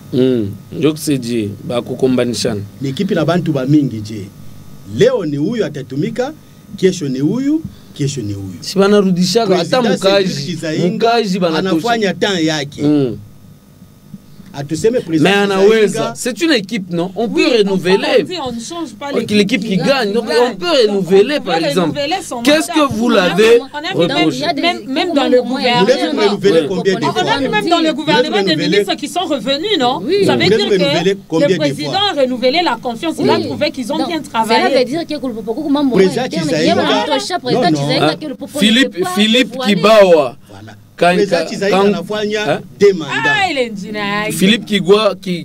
Jokseji ba kukombanishan. L'équipe na bantu ba mingi je. Leo ni huyu atatumika, kesho ni huyu. Si banarudisha hata mkaji anafanya temps yake. Mais anaweza, c'est une équipe, non? On peut renouveler. On ne change pas l'équipe qui gagne. Donc on peut renouveler, par exemple. Qu'est-ce que vous l'avez reproché? Même dans le gouvernement. Renouveler combien de fois? On a vu même dans le gouvernement des ministres qui sont revenus, non? Ça veut dire que le président a renouvelé la confiance. Il a trouvé qu'ils ont bien travaillé. Ça veut dire que le Philippe Kibawa. Philippe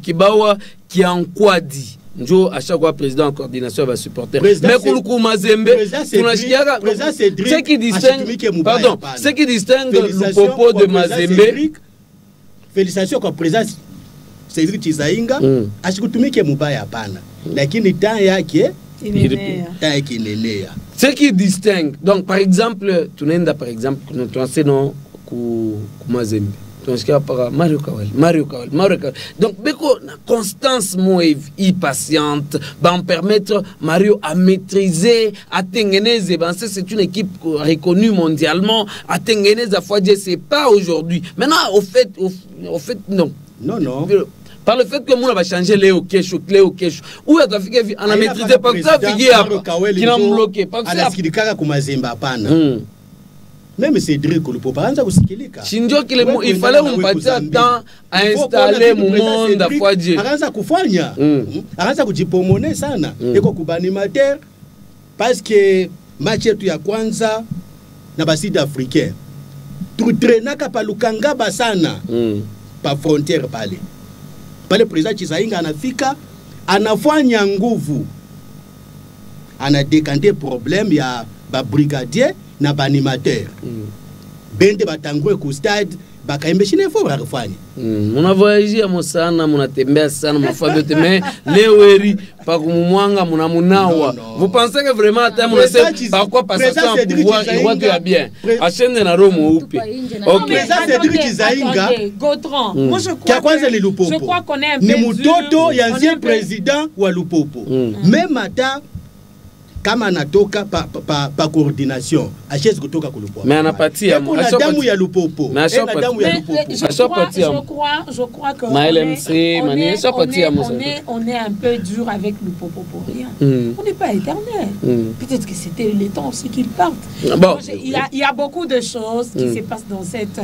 Kibawa qui a quoi dit? Njo à chaque fois président en coordination va supporter. Mais Kouloukou Mazembe, ce qui distingue le propos de Mazembe. Félicitations au président Cédric Chizainga. Ashikutumike mubaya hapana. Lakini temps yake ce qui distingue. Donc par exemple, tunenda par exemple nous enseignons Mazembe. Mario Kawel. Donc, Beko, la constance, moi, patiente, va permettre Mario à maîtriser, à Tengenese. C'est une équipe reconnue mondialement. À Tengenese, à Fouadje, c'est pas aujourd'hui. Maintenant, au fait, non. Non. Par le fait que moi, va changer Léo Kesho. Où est-ce que on a maîtrisé par ça, qui n'a bloqué. Parce que même Cédric Lupopo anza kusikilika Shinjo kile il fallait kumpatia temps à installer mu monde à fois Dieu anza kufanya anza kujipomone sana eko kubanimateur parce que match yetu ya kwanza na basidi africain tutrenaka pa Lukangaba sana pa frontière pale président Chizainga anafika anafanya nguvu ana décanté problème ya ba brigadier na ba animateur bende batangwe ku stade bakaimbe shine fo barafanya muna voyage mo sana munatembea sana mafabio teme leweri pa kumumwanga muna munawa vous pensez que vraiment attends mon sait par quoi passer sans pouvoir il voit tout bien a chaîne na Romo upi OK ça Cédric Chizainga Gautran moi je crois qu'on est un peu ni mutoto ya ancien président wa Lupopo même ata kama anatoka pa coordination acheze kutoka kulupopo mais anapatia damu ya Lupopo je crois que on est un peu dur avec Lupopo pour rien on n'est pas éternel peut-être que c'était le temps aussi qu'il parte il y a beaucoup de choses qui se passent dans cette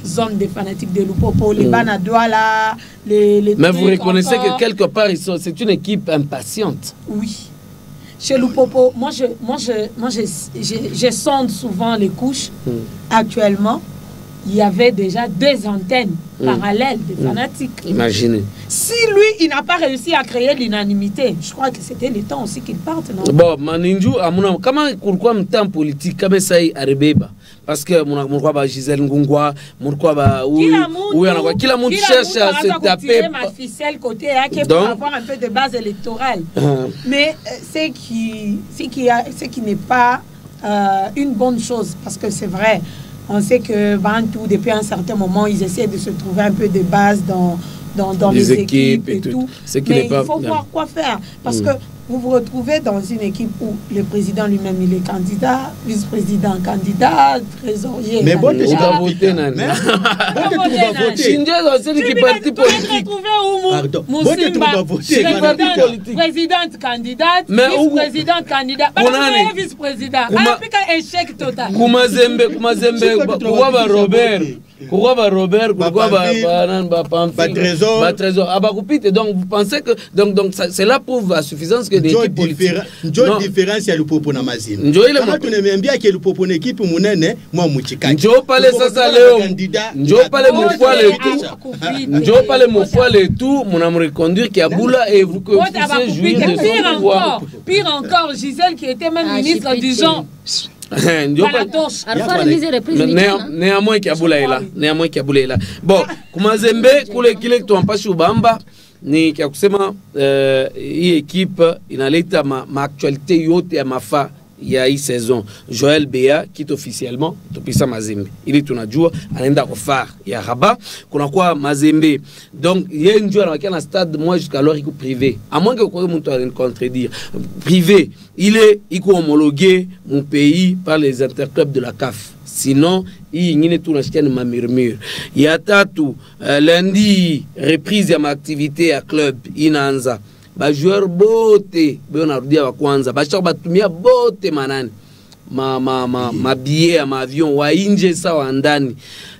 zone des fanatiques de Lupopo les Banadouala les mais vous reconnaissez que quelque part c'est une équipe impatiente oui. Chez Lupopo, moi je sonde souvent les couches. Actuellement, il y avait déjà 2 antennes parallèles des fanatiques. Imaginez. Si lui, il n'a pas réussi à créer l'unanimité, je crois que c'était le temps aussi qu'il parte. Non? Bon, Maninju, comment pourquoi un temps politique comme ça arrive? Parce que mon ba Gisèle Ngungwa, mon ba kila monde cherche à se taper ma ficelle côté pour avoir un peu de base électorale. Mais ce qui n'est pas une bonne chose parce que c'est vrai. On sait que Bantou, depuis un certain moment, ils essaient de se trouver un peu de base dans les équipes et tout. Mais il faut voir quoi faire. Parce que vous vous retrouvez dans une équipe où le président lui-même, il est candidat, vice-président candidat, trésorier. Mais bon, tu vas voter, Nani. Tu parti politique. Présidente candidate, vice-président candidat. Vice-président. Afrique échec total. Kumazembe, Robert, Trésor. Donc vous pensez que donc cela prouve à suffisance que des équipes politiques. Différence ya Lupopo na Mazimbe. Kama tunaniambia que Lupopo ni équipe munene mwa muchikaki. Njoo pale sasa leo. Njoo pale mofuale et tout, mon amour reconduire qui a boula et vous que vous puissiez jouir de son pouvoir. Pire encore, Gisèle qui était même ministre du genre. Néanmoins qui a boulé là. Bon, Kumazembe kule kile tuampashi ubamba ni kia kusema hii equipe inaleta ma actualité yote ya mafa ya hii saison. Joël Bea quitte officiellement tupisa Mazembe. Ili tunajua anaenda kufar ya Rabat kuna kwa Mazembe. Donc yeye ndio anakia na stade moi jusqu'alors iko privé. À moins que quoi mtu a contredire. Privé, il est homologué mon pays par les interclubs de la CAF. Sinon, il n'y a tout ma murmure. Il y a tatu lundi reprise de ma activité à club Inanza. Ba joueur bote be na rudia wa kwanza ba chaka batumia bote manani ma billet ma avion wa inje sawa ndani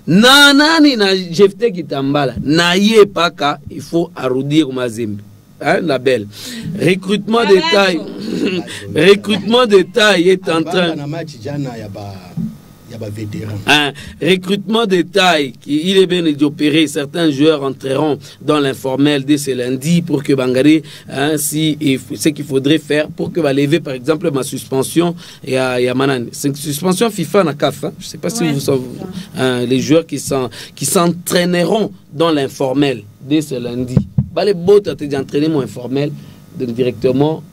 na nani na Jefte Kitambala na ye paka il faut arudie kwa Mazembe la belle recrutement de taille est en train na match jana ya ba vétéran. Recrutement de taille, il est bien d'opérer. Certains joueurs entreront dans l'informel dès ce lundi pour que Bangaré, ce qu'il faudrait faire pour que va lever par exemple ma suspension et à Manan. C'est une suspension FIFA na CAF. Je ne sais pas si vous savez les joueurs qui s'entraîneront dans l'informel dès ce lundi. Les bots ont été entraînés mon informel donc directement.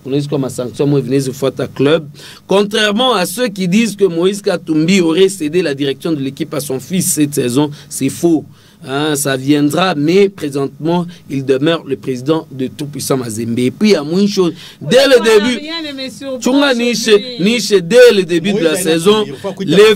On est comme à sanction, moi, venez de Fata Club. Contrairement à ceux qui disent que Moïse Katumbi aurait cédé la direction de l'équipe à son fils cette saison, c'est faux. hein, ça viendra, mais présentement, il demeure le président de tout-puissant Mazembe. Et puis, à moins chose, dès le début, Tchunga Niche, dès le début de la saison, les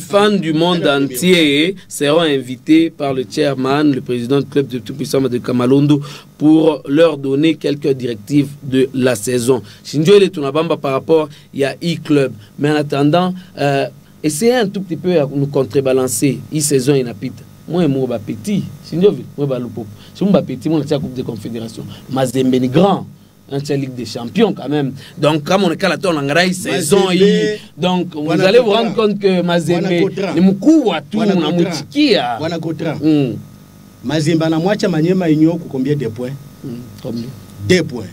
fans du monde entier seront invités par le chairman, le président du club de tout-puissant de Kamalondo, pour leur donner quelques directives de la saison. Shinjo il est Tunabamba par rapport il y a e-club, mais en attendant essayez un tout petit peu à nous contrebalancer e-saison et napita. Moi et moi petit, Shinjo moi ba lupo. Si moi petit moi la coupe de confédération, Mazembe ni grand. Un Ligue des Champions quand même. Donc, comme on est à la tourne en saison, donc vous allez vous rendre compte que Mazembe ni mkuu wa tu na mutikia. Wana Kotra. Mazembe na mwacha Manyema Inyo combien de points? Combien? 2 points.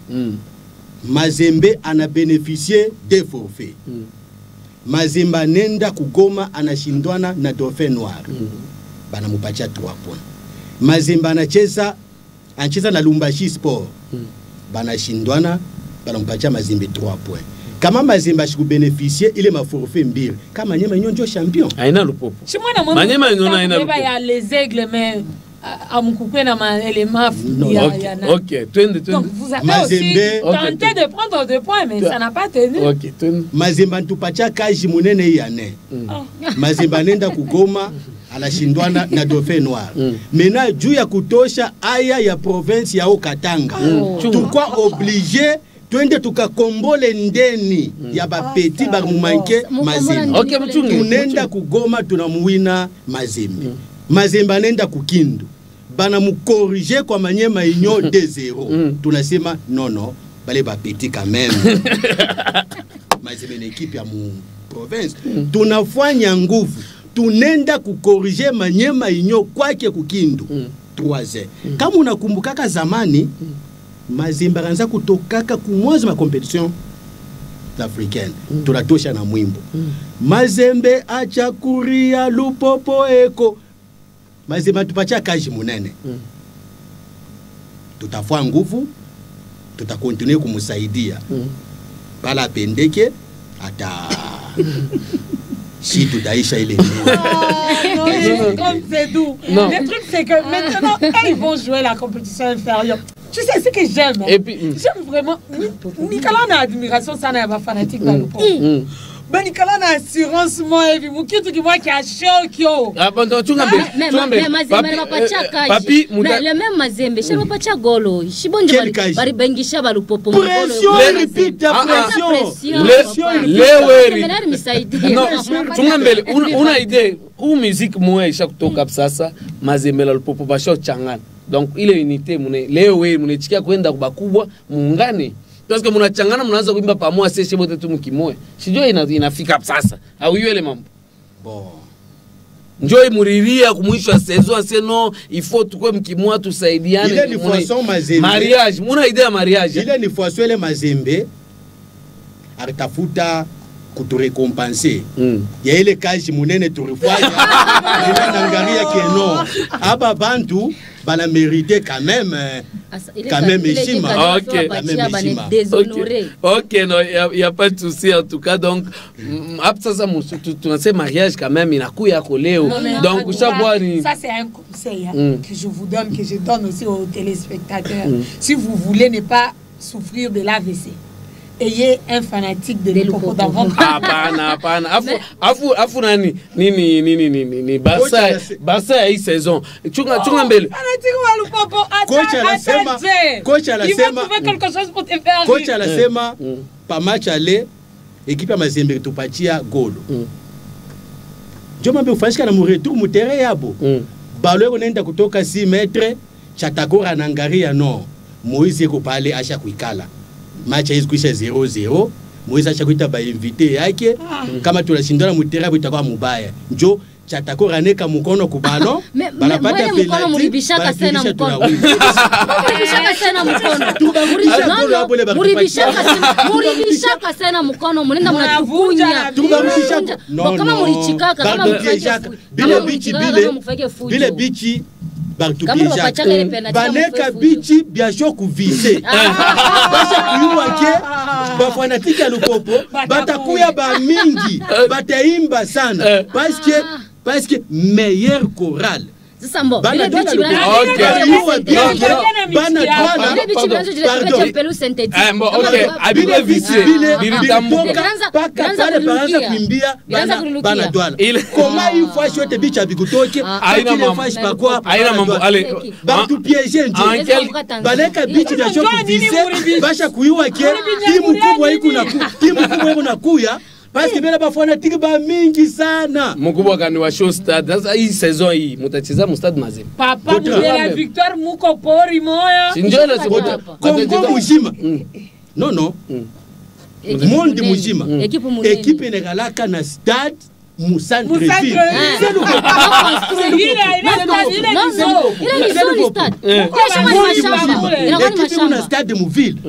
Mazembe ana bénéficié des forfaits. Mazembe nenda kugoma anashindwana na Dauphin Noir. Bana mupacha 3 points. Mazembe anacheza na Lumbashi Sport. Banashindwana banampatia Mazembe 3 points. Kama Mazembe ashikubénéficier ile maforfait mbili. Kama Manyema Inyo ndio champion. Aina lupopo. Manyema Inyo aina lupopo. Ya les aigles mais amukukwe na élément OK, twende. Donc vous avez aussi tenté de prendre 2 points mais ça n'a pas tenu. OK, twende. Mazembe ntupatia kaji munene yane. Mazembe nenda kugoma anashindwana na Dauphin Noir. Mena juu ya kutosha aya ya province ya Okatanga. Tukwa obligé twende tukakombole ndeni ya bapeti bamumanke Mazembe. OK, tunenda kugoma tunamuwina Mazembe. Mazembe nenda kukindu. Bana mukorrige kwa Manyema Inyo 2-0. Tunasema non, bale bapeti quand même. Mazembe ni équipe ya mu province. Tunafanya nguvu. Tunenda kukorrige Manyema Inyo kwake kukindu 3-0. Kama unakumbukaka zamani Mazembe anza kutokaka kumwaza ma competition africaine. Tunatosha na mwimbo. Mazembe acha kuria lupopo eko. Mazembe tupacha kaji munene. Tutafua nguvu, tutakontinue kumusaidia. Bala pendeke ata si tout Daïcha il est comme c'est doux. Le truc c'est que maintenant ils vont jouer la compétition inférieure. Tu sais ce que j'aime. J'aime vraiment Nicolas na admiration ça na ba fanatique dans le pont. Ben Nicolas na assurance moi et mukitu ki moi qui a choc yo. Ah bon tu ngambe. Mais Mazembe va pas chaka. Papi mais le même Mazembe, je va pas chaka golo. Shibonde bari bengisha ba lupopo. Pression, repeat ta pression. Non, tu ngambe una idée ou musique moi chaque toka sasa Mazembe la lupopo ba shot changana. Donc ile unité mune leo wewe munetikia kwenda kubakubwa muungane. Parce que munachangana mnaanza kuimba pamoja sisi wote tu mkimoe. Sijui inafika sasa. Au yule mambo. Bon. Njoo muriria kumwisho wa saison seno il faut tukwe mkimoa tusaidiane. Ile ni façon Mazembe. Mariage, muna idée ya mariage. Ile ni façon ile Mazembe aritafuta kuturecompenser. Ya ile kazi munene turifanya. Ila nangaria keno. Aba bantu bana mérité quand même heshima. OK, non, il y a pas de souci en tout cas. Donc ça tunasema mariage quand même inakuya ko leo. Donc savoir ça c'est un conseil que je vous donne, que je donne aussi aux téléspectateurs. Si vous voulez ne pas souffrir de l'AVC, ayez un fanatique de l'Hippopot dans votre Hapana. Afu nani ni Barça hii saison. Chunga mbele. Fanatique wa l'Hippopot. Coach anasema il va trouver quelque chose pour te faire. Coach anasema pa match aller équipe ya Mazembe tupatia golo. Ndio mambo ufanyika na retour mu terrain yabo. Balo yako kutoka 6 metres chatakora na ngaria no. Moise ko pale acha kuikala. Match hizi kuisha 0-0. Moise acha kuita ba invité yake. Kama tunashindana mu terrain bitakuwa mubaya. Njo chatakora neka mkono kubalo. Banapata penalty. Muribishaka sana mkono. Muribishaka sana mkono. Munenda mnatukunya. Kama murichikaka kama bile bichi baneka bichi biasho kuvise basha kuyuwa ke bafanatika lupopo batakuya ba mingi bataimba sana parce que parce que meilleur chorale. Sambo. Bana Bana Douala comment il faut acheter bicha bikutoke aina mafashi pakwa aina mambo ale batu piéger baleka bichi vya shoku vise basha kuiwa ke timu kubwa iko na kuya parce que bela bafana tiki ba mingi sana mkubwa kani wa show stade sasa hii saison hii mtacheza mu stade Mazembe papa la victoire muko pori moya sinjole sibota Kongo mujima non monde mujima équipe negalaka na stade Musantre ville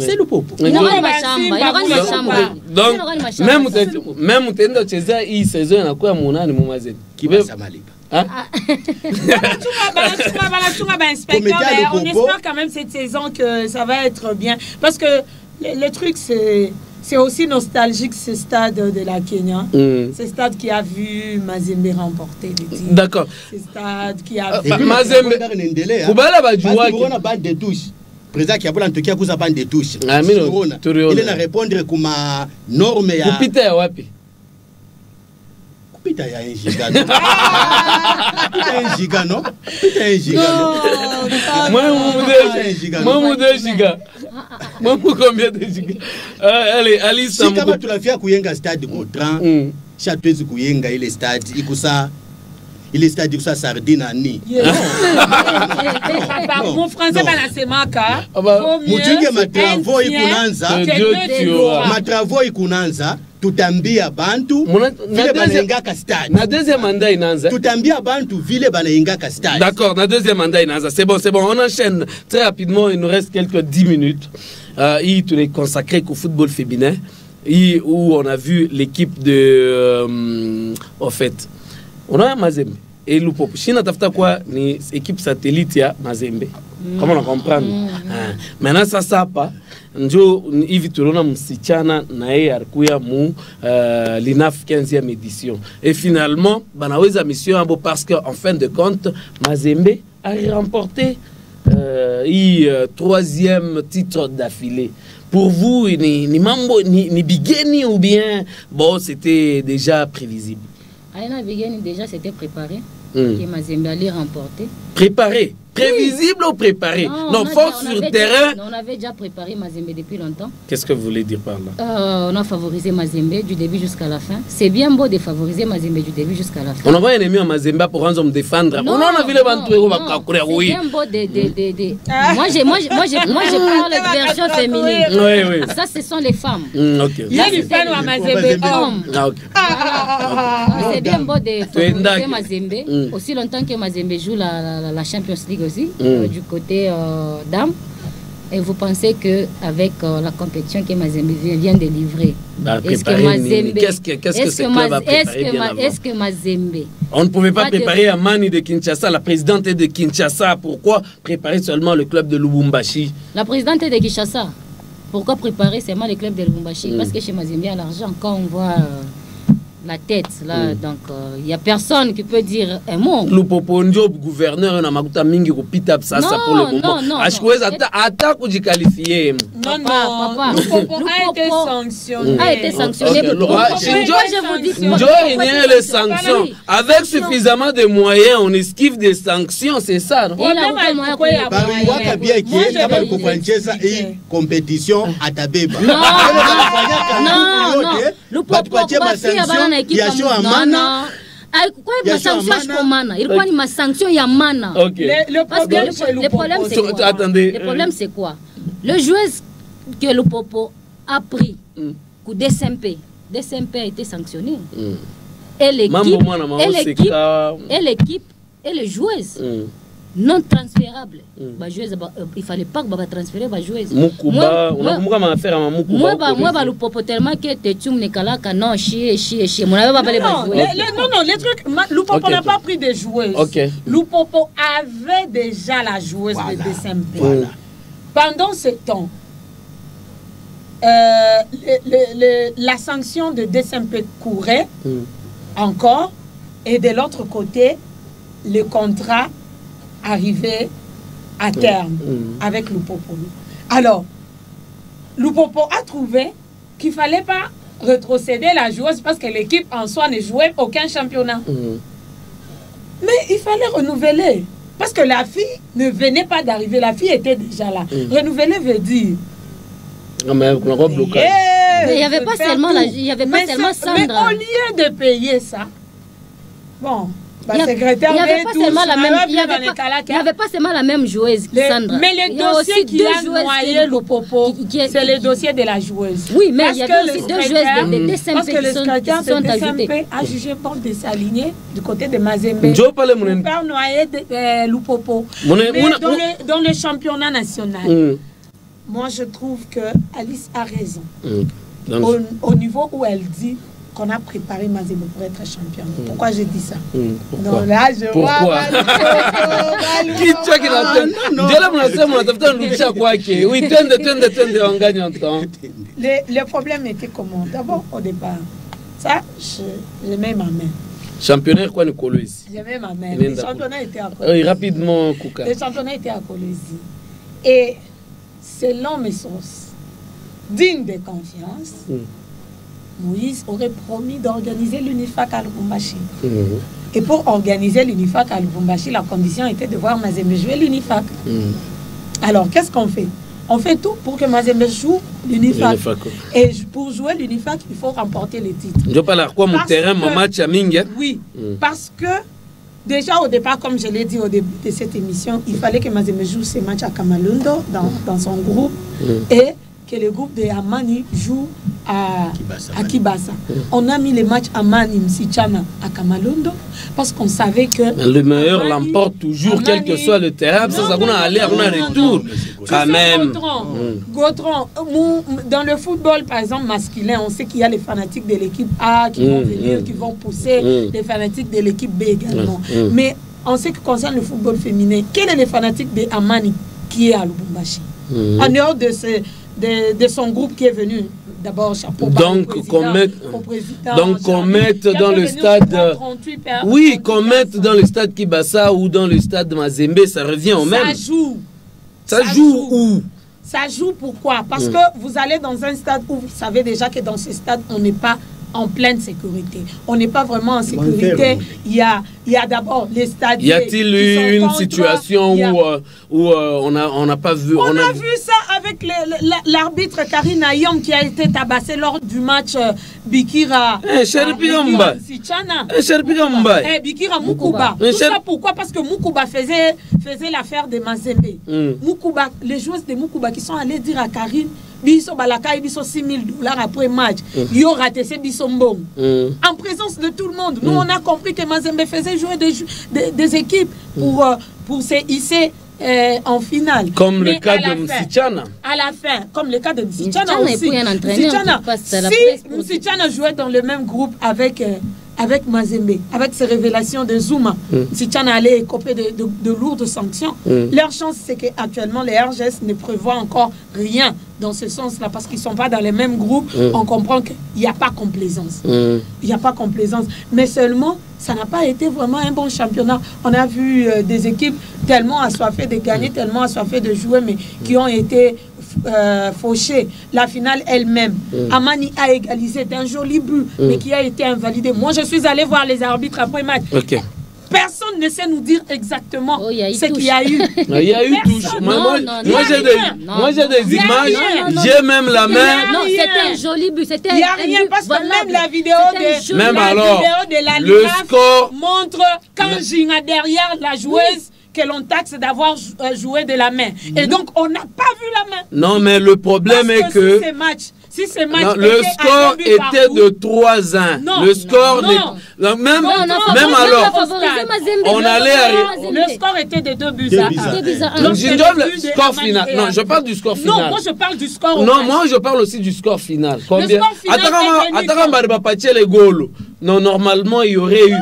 c'est le popo donc même tendo cheza hii saison inakuwa munani mu Mazembe kibesa malipa on espère quand même cette saison que ça va être bien parce que le truc c'est aussi nostalgique ce stade de la Kenya. Ce stade qui a vu Mazembe remporter des titres. D'accord. Ce stade qui a vu Mazembe. Kubala bajua qui on a bande de touches. Président qui a voulu ntokia kuza bande de touches. Il est na répondre kuma norme ya. Kupita ya wapi? Kupita ya 1 giga. Kupita 1 giga no? Kupita 1 giga no? Moi 2 giga. Moi combien de giga? Allez, Alice si kama tulafia kuyenga stade Godran, chatwezi kuyenga ile stade ikusa ile stade ikusa sardine ni. Mon français banasemaka. Mutunge matravaux ikunanza. Matravaux ikunanza. Tutambia bantu vile banaingaka stade. Na deuxième mandat inanza. Tutambia bantu vile banaingaka stade. D'accord, na deuxième mandat inanza. C'est bon, on enchaîne très rapidement, il nous reste quelques 10 minutes. Tu es consacré au football féminin où on a vu l'équipe de en fait, on a Mazembe et Lupopo. China tafuta quoi ni équipe satellite ya Mazembe. Comment on comprend? Maintenant ça pas njo hivi tuliona msichana na yeye alikuya mu l'INAF 15e édition et finalement banaweza mission abo parce que en fin de compte Mazembe a remporté troisième titre d'affilée. Pour vous ni mambo ni bigeni ou bien bon c'était déjà prévisible? Aina bigeni déjà c'était préparé que Mazembe allait remporter. Préparé? Prévisible ou préparé? Non, force sur terrain. On avait déjà préparé Mazembe depuis longtemps. Qu'est-ce que vous voulez dire par là? On a favorisé Mazembe du début jusqu'à la fin. C'est bien beau de favoriser Mazembe du début jusqu'à la fin. On a pas un ennemi à Mazembe pour me défendre. On a vu les bantuero oui. C'est bien beau de Moi je parle de version féminine. Oui. Ça ce sont les femmes. OK. Il y a des fans à Mazembe hommes. C'est bien beau de favoriser Mazembe aussi longtemps que Mazembe joue la Champions League aussi, du côté dames. Et vous pensez qu'avec la compétition que Mazembe vient de livrer, est-ce que Mazembe... Est-ce que Mazembe... On ne pouvait pas préparer à Mani de Kinshasa, la présidente est de Kinshasa. Pourquoi préparer seulement le club de Lubumbashi? La présidente est de Kinshasa. Pourquoi préparer seulement le club de Lubumbashi? Parce que chez Mazembe, il y a l'argent. Quand on voit... la tête là donc il y a personne qui peut dire un mot. Lupopo ndio gouverneur na makuta mingi kupita sasa pour le moment. Ashkweza hata kujiqualifier. Non papa. Lupopo a été sanctionné. A été sanctionné. Je vous dis il y a les sanctions avec suffisamment de moyens on esquive des sanctions, c'est ça. Non compétition atabeba. Non. Lupopo ilikuwa ni masanction ya mana. Le problème c'est quoi? Le joueur que le Popo a pris coup DSMP a été sanctionné. Et l'équipe et les joueuses non transférables. Il fallait pas que va transférer ma joueuse. Mukuba, on a comment faire à Mukuba. Moi le Popo tellement que tu me kalaka non chier. Mon avait pas parlé non, les trucs le Popo n'a pas pris des joueuses. Le Popo avait déjà la joueuse de DSMP. Voilà. Pendant ce temps la sanction de DSMP courait encore. Et de l'autre côté, le contrat arrivait à terme avec Lupopo. Alors, Lupopo a trouvé qu'il ne fallait pas rétrocéder la joueuse parce que l'équipe en soi ne jouait aucun championnat. Mais il fallait renouveler. Parce que la fille ne venait pas d'arriver, la fille était déjà là. Renouveler veut dire... mais il n'y avait pas seulement Sandra. Mais au lieu de payer ça, bon... Il n'y avait pas seulement la même joueuse, Sandra. Mais le dossier qui a noyé le popo, c'est le dossier de la joueuse. Oui, mais il y avait aussi deux joueuses de DSMP parce que le secrétaire de DSMP a jugé bon de s'aligner du côté de Mazembe pour faire noyer le popo. Mais dans le championnat national, moi je trouve que Alice a raison. Au niveau où elle dit qu'on a préparé Mazembe pour être championne. Pourquoi je dis ça? Non, là, je vois... Qui tu as qui l'attend? Le problème était comment? D'abord, au départ, ça, je mets ma main. Championnat quoi, Nicolo ici? Je mets ma main. Le championnat était à Kolwezi. Oui, rapidement, Kouka. Le championnat était à Kolwezi. Et selon mes sources, dignes de confiance, Moïse aurait promis d'organiser l'UNIFAC à Lubumbashi. Et pour organiser l'UNIFAC à Lubumbashi, la condition était de voir Mazembe jouer l'UNIFAC. Alors, qu'est-ce qu'on fait? On fait tout pour que Mazembe joue l'UNIFAC. Et pour jouer l'UNIFAC, il faut remporter les titres. Je parle quoi mon terrain, mon match à Mingue? Oui, parce que déjà au départ, comme je l'ai dit au début de cette émission, il fallait que Mazembe joue ses matchs à Kamalundo dans son groupe. Et que le groupe de Amani joue à Kibasa. On a mis les matchs Amani Msichana à Kamalundo parce qu'on savait que le meilleur l'emporte toujours, quel que soit le terrain. Ça va aller à un retour. Quand même. Gautron, dans le football, par exemple, masculin, on sait qu'il y a les fanatiques de l'équipe A qui vont venir, qui vont pousser les fanatiques de l'équipe B également. Mais en ce qui concerne le football féminin, quel est le fanatique de Amani qui est à Lubumbashi? En dehors de son groupe qui est venu, d'abord chapeau donc qu'on mette dans le stade, oui, qu'on mette dans le stade Kibasa ou dans le stade Mazembe, ça revient au même. Ça joue où? Ça joue pourquoi? Parce que vous allez dans un stade où vous savez déjà que dans ce stade on n'est pas en pleine sécurité. On n'est pas vraiment en sécurité. Il y a d'abord les stades. Y a-t-il eu une situation où on n'a pas vu? On a vu ça avec l'arbitre Karine Ayom qui a été tabassé lors du match Bikira. Bikira Mukuba. Tout ça pourquoi? Parce que Mukuba faisait l'affaire de Mazembe. Mukuba, les joueurs de Mukuba qui sont allés dire à Karine, biso balaka biso $6,000 après match. Yo raté c'est biso mbong. En présence de tout le monde. Nous on a compris que Mazembe faisait jouer des équipes pour se hisser en finale. Comme le cas de Msichana. À la fin, comme le cas de Msichana aussi. Si Msichana jouait dans le même groupe avec Mazembe, avec ses révélations de Zuma, Msichana allait écoper de lourdes sanctions. Leur chance, c'est qu'actuellement, les RGS ne prévoient encore rien dans ce sens-là, parce qu'ils ne sont pas dans les mêmes groupes. On comprend qu'il n'y a pas complaisance. Il n'y a pas complaisance. Mais seulement, ça n'a pas été vraiment un bon championnat. On a vu des équipes tellement assoiffées de gagner, tellement assoiffées de jouer, mais qui ont été fauchées. La finale elle-même, Amani a égalisé, c'était un joli but, mais qui a été invalidé. Moi, je suis allé voir les arbitres après match. Personne ne sait nous dire exactement ce qu'il y a eu. Il y a eu touche. Moi, j'ai des images. J'ai même la main. Non, c'était un joli but. Il n'y a rien parce que même la vidéo de la le score montre quand Ginga derrière la joueuse que l'on taxe d'avoir joué de la main. Et donc, on n'a pas vu la main. Non, mais le problème est que... Si ce match le score était de 3-1. Le score même alors on allait le score était de 2 buts. Le score final. Non, je parle du score final. Non, moi je parle du score. Non, moi je parle aussi du score final. Combien? Attends, les goals. Non, normalement, il y aurait eu...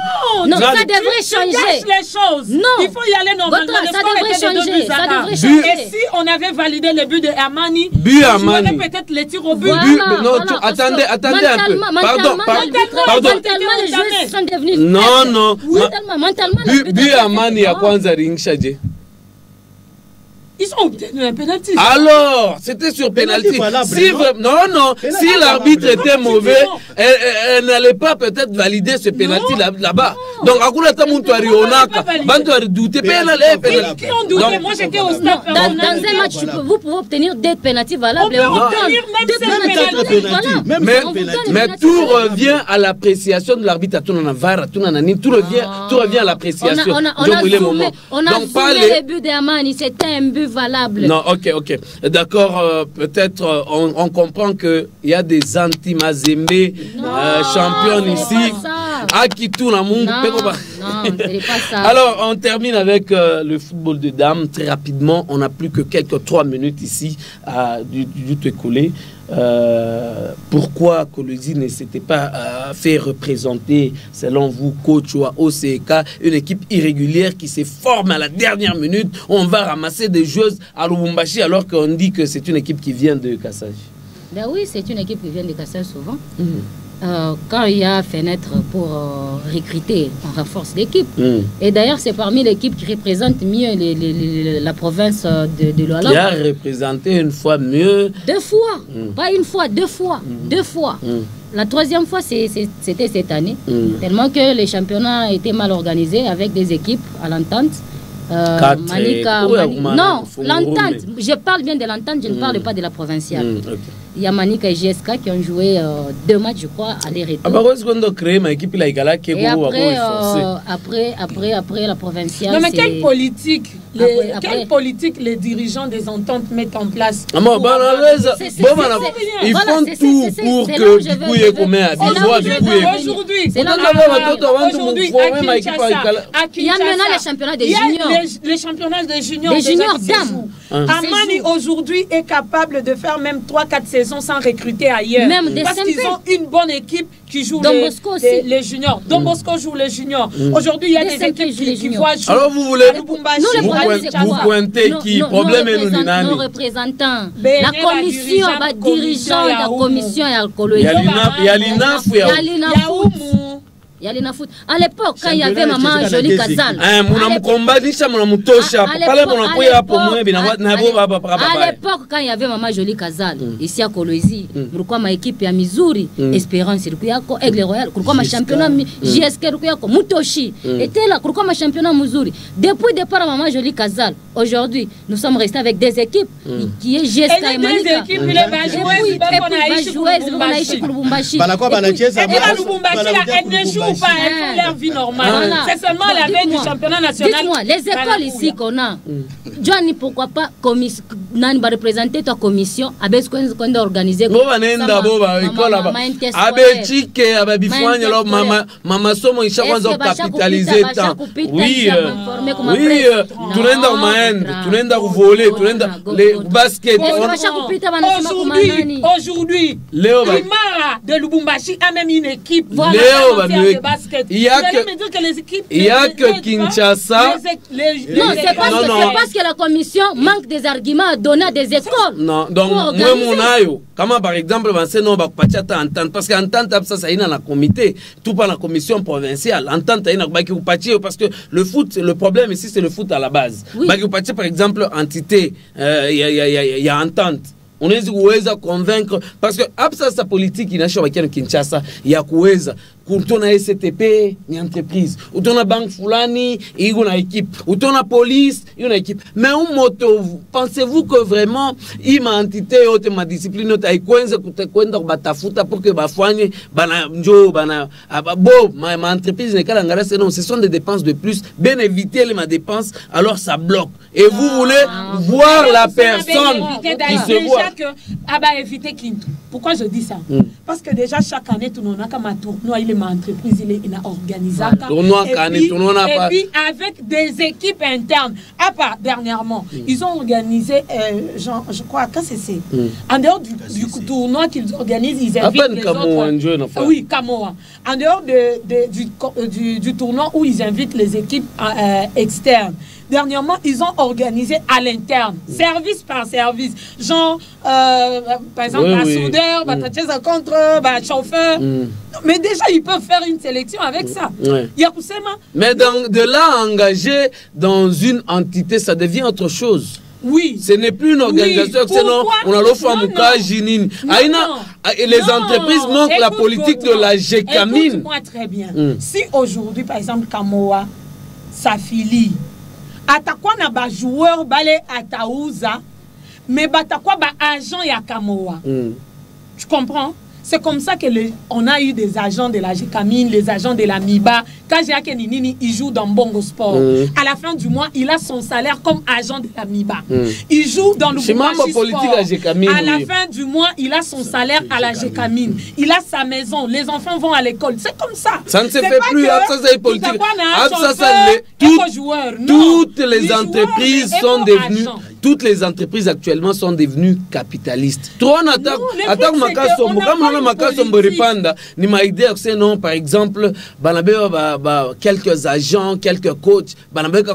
Non, ça devrait changer. Les choses. Non. Il faut y aller normalement. Ça devrait changer. Ça devrait changer. Et si on avait validé le but de Hermani, on aurait peut-être les tirs au but. Non, attendez un peu. Pardon. Mentalement, les joueurs sont devenus... Non. Mentalement, but Hermani, il y a quoi en ring Chadje? Ils ont obtenu un penalty. Alors, c'était sur penalty. Si l'arbitre était mauvais, elle n'allait pas peut-être valider ce penalty là-bas. Donc, à quoi t'as monté à Rionaka, Bantu a douté, qui ont douté? Moi, j'étais au stade. Dans un match, vous pouvez obtenir des penalties valables. Mais tout revient à l'appréciation de l'arbitre. Tout revient à l'appréciation. On a zoomé le but d'Hermani, c'était un but valable. Non, ok. D'accord, peut-être on comprend qu'il y a des anti-Mazembe champions ici. Non, c'est pas ça. Alors, on termine avec le football de dames. Très rapidement, on n'a plus que quelques 3 minutes ici du Técolé. Pourquoi Kolwezi ne s'était pas fait représenter, selon vous, coach ou à OCK, une équipe irrégulière qui se forme à la dernière minute? On va ramasser des joueuses à Lubumbashi alors qu'on dit que c'est une équipe qui vient de Kassaj. Ben oui, c'est une équipe qui vient de Kassaj souvent. Quand il y a fenêtre pour recruter, on renforce l'équipe. Et d'ailleurs, c'est parmi l'équipe qui représente mieux la province de l'Ouala. Qui a représenté une fois mieux. 2 fois. Pas une fois, 2 fois. 2 fois. La 3e fois, c'était cette année. Tellement que les championnats étaient mal organisés avec des équipes à l'entente. Non, l'entente. Je parle bien de l'entente, je ne parle pas de la provinciale. Il y a Manika et GSK qui ont joué 2 matchs, je crois, aller-retour. Et après la provinciale. Non, mais quelle politique les dirigeants des ententes mettent en place? Ils font tout pour que Bikouye comme à aujourd'hui, il y a maintenant les championnats des juniors. Les championnats des juniors dames. Amani aujourd'hui est capable de faire même 3-4 saisons sans recruter ailleurs. Parce qu'ils ont une bonne équipe qui joue les juniors. Don Bosco joue les juniors. Aujourd'hui, il y a des équipes qui voient jouer. Alors vous voulez vous pointez qui problème est nos représentants. La commission, la dirigeant de la commission et alcoolo. Il y a l'INAF, il y a Il y a les foot. À l'époque, quand il y avait Maman Jolie Kazal. À l'époque, quand il y avait Maman Jolie Kazal, ici à Kolwezi, pourquoi ma équipe est à Missouri, Espérance, Aigle Royal, pourquoi ma championnat JSK, Mutoshi, était là, pourquoi ma championnat Missouri. Depuis le départ à Maman Jolie Kazal, aujourd'hui, nous sommes restés avec des équipes qui est GSK et Manika. Et puis, leur vie normale. C'est seulement la veille du championnat national. Dites-moi, les écoles ici qu'on a, Johnny, pourquoi pas Nani va représenter ta commission avec ce qu'on a organisé. Maman somo ishaanza capitaliser temps. Oui, tunaenda kuvoler, tunaenda les basket. Aujourd'hui, Imara de Lubumbashi a même une équipe. Il y a que Kinshasa. Non, c'est parce que la commission manque des arguments à donner à des écoles. Non, donc moi mon comment par exemple c'est non ba pachata entente parce que entente ça ina na comité tout pas la commission provinciale entente ina ba ki parce que le foot le problème ici c'est le foot à la base. Ba ki par exemple entité il y a entente. On est kuweza convaincre parce que absa sa politique inasho bakiana Kinshasa ya kuweza kutona STP ni entreprise utona banque fulani iko na équipe utona police iko na équipe mais un moto pensez-vous que vraiment ima entité yote ma discipline yote haikwenza kwenda batafuta pour que bafanye bana njo bana bo ma entreprise ne kala ngara c'est non ce sont des dépenses de plus bien éviter les dépenses alors ça bloque et vous voulez voir la personne qui se voit éviter Kintu. Pourquoi je dis ça? parce que déjà chaque année tout le monde a comme un tournoi, il est ma entreprise, il a organisé. Tournoi année, tournoi et puis avec des équipes internes. À part dernièrement, ils ont organisé, je crois, KCC. En dehors du tournoi qu'ils organisent, ils invitent les autres. Oui, Kamoa. En dehors du tournoi où ils invitent les équipes externes. Dernièrement, ils ont organisé à l'interne, service par service. Genre, par exemple, la soudeur, contre chauffeur. Mais déjà, ils peuvent faire une sélection avec ça. Mais de là, engagé dans une entité, ça devient autre chose. Oui. Ce n'est plus une organisation, sinon on a l'offre à Moukajinine. Les entreprises manquent la politique de la Gécamine. Écoute-moi très bien. Si aujourd'hui, par exemple, Kamoa s'affilie, atakwa na ba joueur balé Ataouza, mais batakwa ba agent ya Kamoa. Tu comprends? C'est comme ça que on a eu des agents de la Gécamine, les agents de la MIBA. Quand Jacques Ninini, il joue dans Bongo Sport. À la fin du mois, il a son salaire comme agent de la MIBA. Il joue dans le Sport. À la fin du mois, il a son salaire à la Gécamine. Il a sa maison. Les enfants vont à l'école. C'est comme ça. Ça ne se fait plus. Ça, c'est politique. Toutes les entreprises sont devenues... Toutes les entreprises actuellement sont devenues capitalistes. Par exemple, quelques agents, quelques coachs,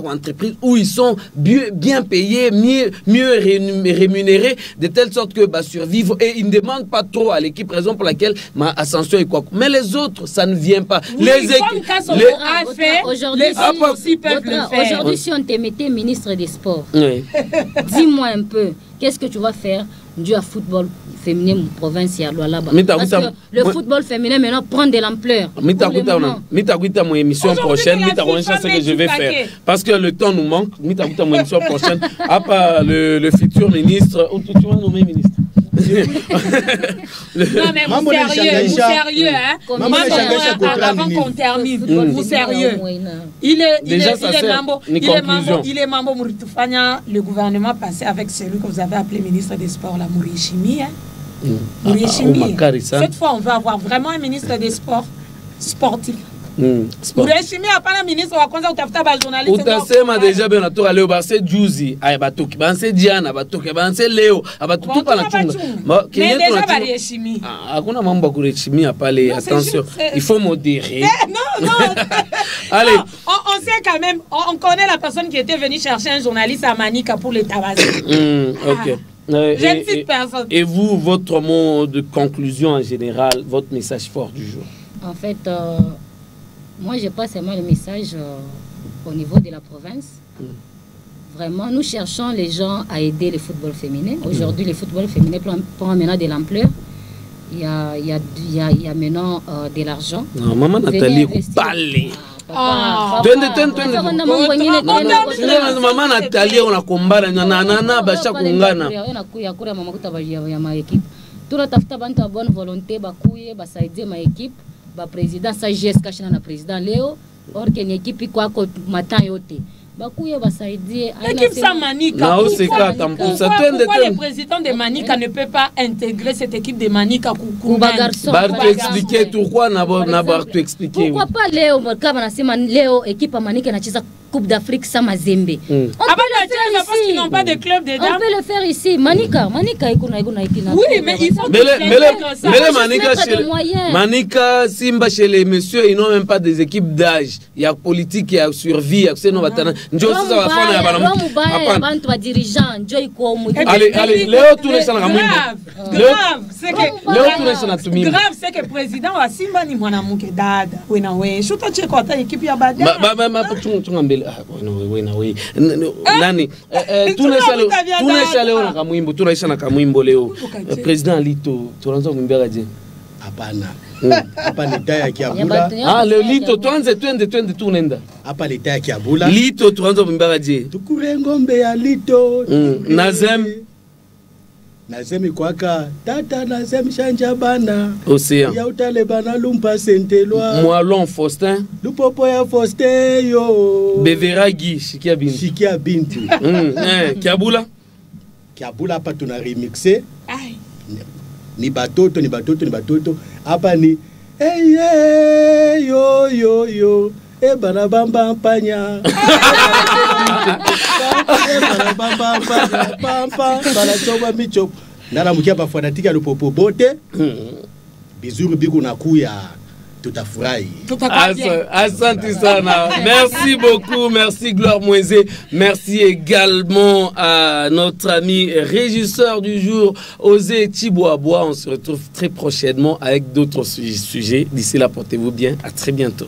entreprises où ils sont bien payés, mieux rémunérés, de telle sorte que survivre et ils ne demandent pas trop à l'équipe, raison pour laquelle ma ascension est quoi. Mais les autres, ça ne vient pas. Aujourd'hui, si on te mettait ministre des Sports, dis-moi un peu, qu'est-ce que tu vas faire du football féminin provincial là-bas? Parce que le football féminin maintenant prend de l'ampleur. Mitakuita mon émission prochaine, ce que je vais faire. Parce que le temps nous manque. Mitakuita mon émission prochaine. À part le futur ministre, tu vas nommer ministre. Non mais vous sérieux, hein? Avant qu'on termine, vous sérieux. Il est membre Mouritufanya, le gouvernement passé avec celui que vous avez appelé ministre des Sports, la Mourichimi. Cette fois, on va avoir vraiment un ministre des Sports sportif. Mourichimi a pas un ministre wa kwanza utafuta ba journaliste. Utasema déjà bien atoka leo base juzi ay batoki banse Diana batoki banse Leo abatutu pa na chunga. Mais déjà ba Mourichimi. Hakuna mambo ya Mourichimi pale, attention, il faut modérer. Non. Allez, on sait quand même, on connaît la personne qui était venue chercher un journaliste à Manica pour les tabasser. OK. Et vous, votre mot de conclusion en général, votre message fort du jour? En fait, moi, je passe seulement le message au niveau de la province. Vraiment, nous cherchons les gens à aider le football féminin. Aujourd'hui, le football féminin prend maintenant de l'ampleur. Il y a maintenant de l'argent. Maman Nathalie, parlez. Maman Nathalie, on a combattu. Bonne volonté, ma équipe. Président sagesse caché na président Léo or que une équipe quoi matin yote bakuye basaidie l'équipe sans Manica. Pourquoi le président de Manica ne peut pas intégrer cette équipe de Manica Kuba garçon expliquer pourquoi n'avoir tout expliqué. Pourquoi pas Léo kama nasema Léo équipe à Manica nacheza Coupe d'Afrique sans Mazembe. On peut le faire parce qu'ils n'ont pas de club de dames. On peut le faire ici. Manica ikuna. Oui, mais il faut Manica, Simba chez les messieurs, ils n'ont même pas des équipes d'âge. Il y a politique, il y a survie, il y a allez, Léo tourne sur la grave, c'est que le président wa Simba ni mwanamke dada. Wena we, shuta cheko ata équipe ya bada. Nani tunaisha leo na kamwimbo, tunaisha na kamwimbo leo. President Lito tunaanza kuimbia je? Hapana. Hapa ni taya ya Kiabula. Le Lito twende tunaenda. Hapa ni taya ya Kiabula. Lito tunaanza kuimbia je? Tukure ngombe ya Lito. Nazemi kwaka tata nazemi shanja bana Océan ya utale bana lumpa sentelwa Moalon Faustin lupopo ya Faustin yo Beveragi Shikia Bintu Kiabula hapa tuna remixé ni batoto hapa ni hey, yo bana bamba panya bana choba micho ndara mukia ba fanatika le popo bote bizuru biku nakuya tutafurahi. Asante sana. Merci beaucoup. Merci Gloire Moïse. Merci également à notre ami régisseur du jour, Osé Tiboabois. On se retrouve très prochainement avec d'autres sujets. D'ici là, portez-vous bien. À très bientôt.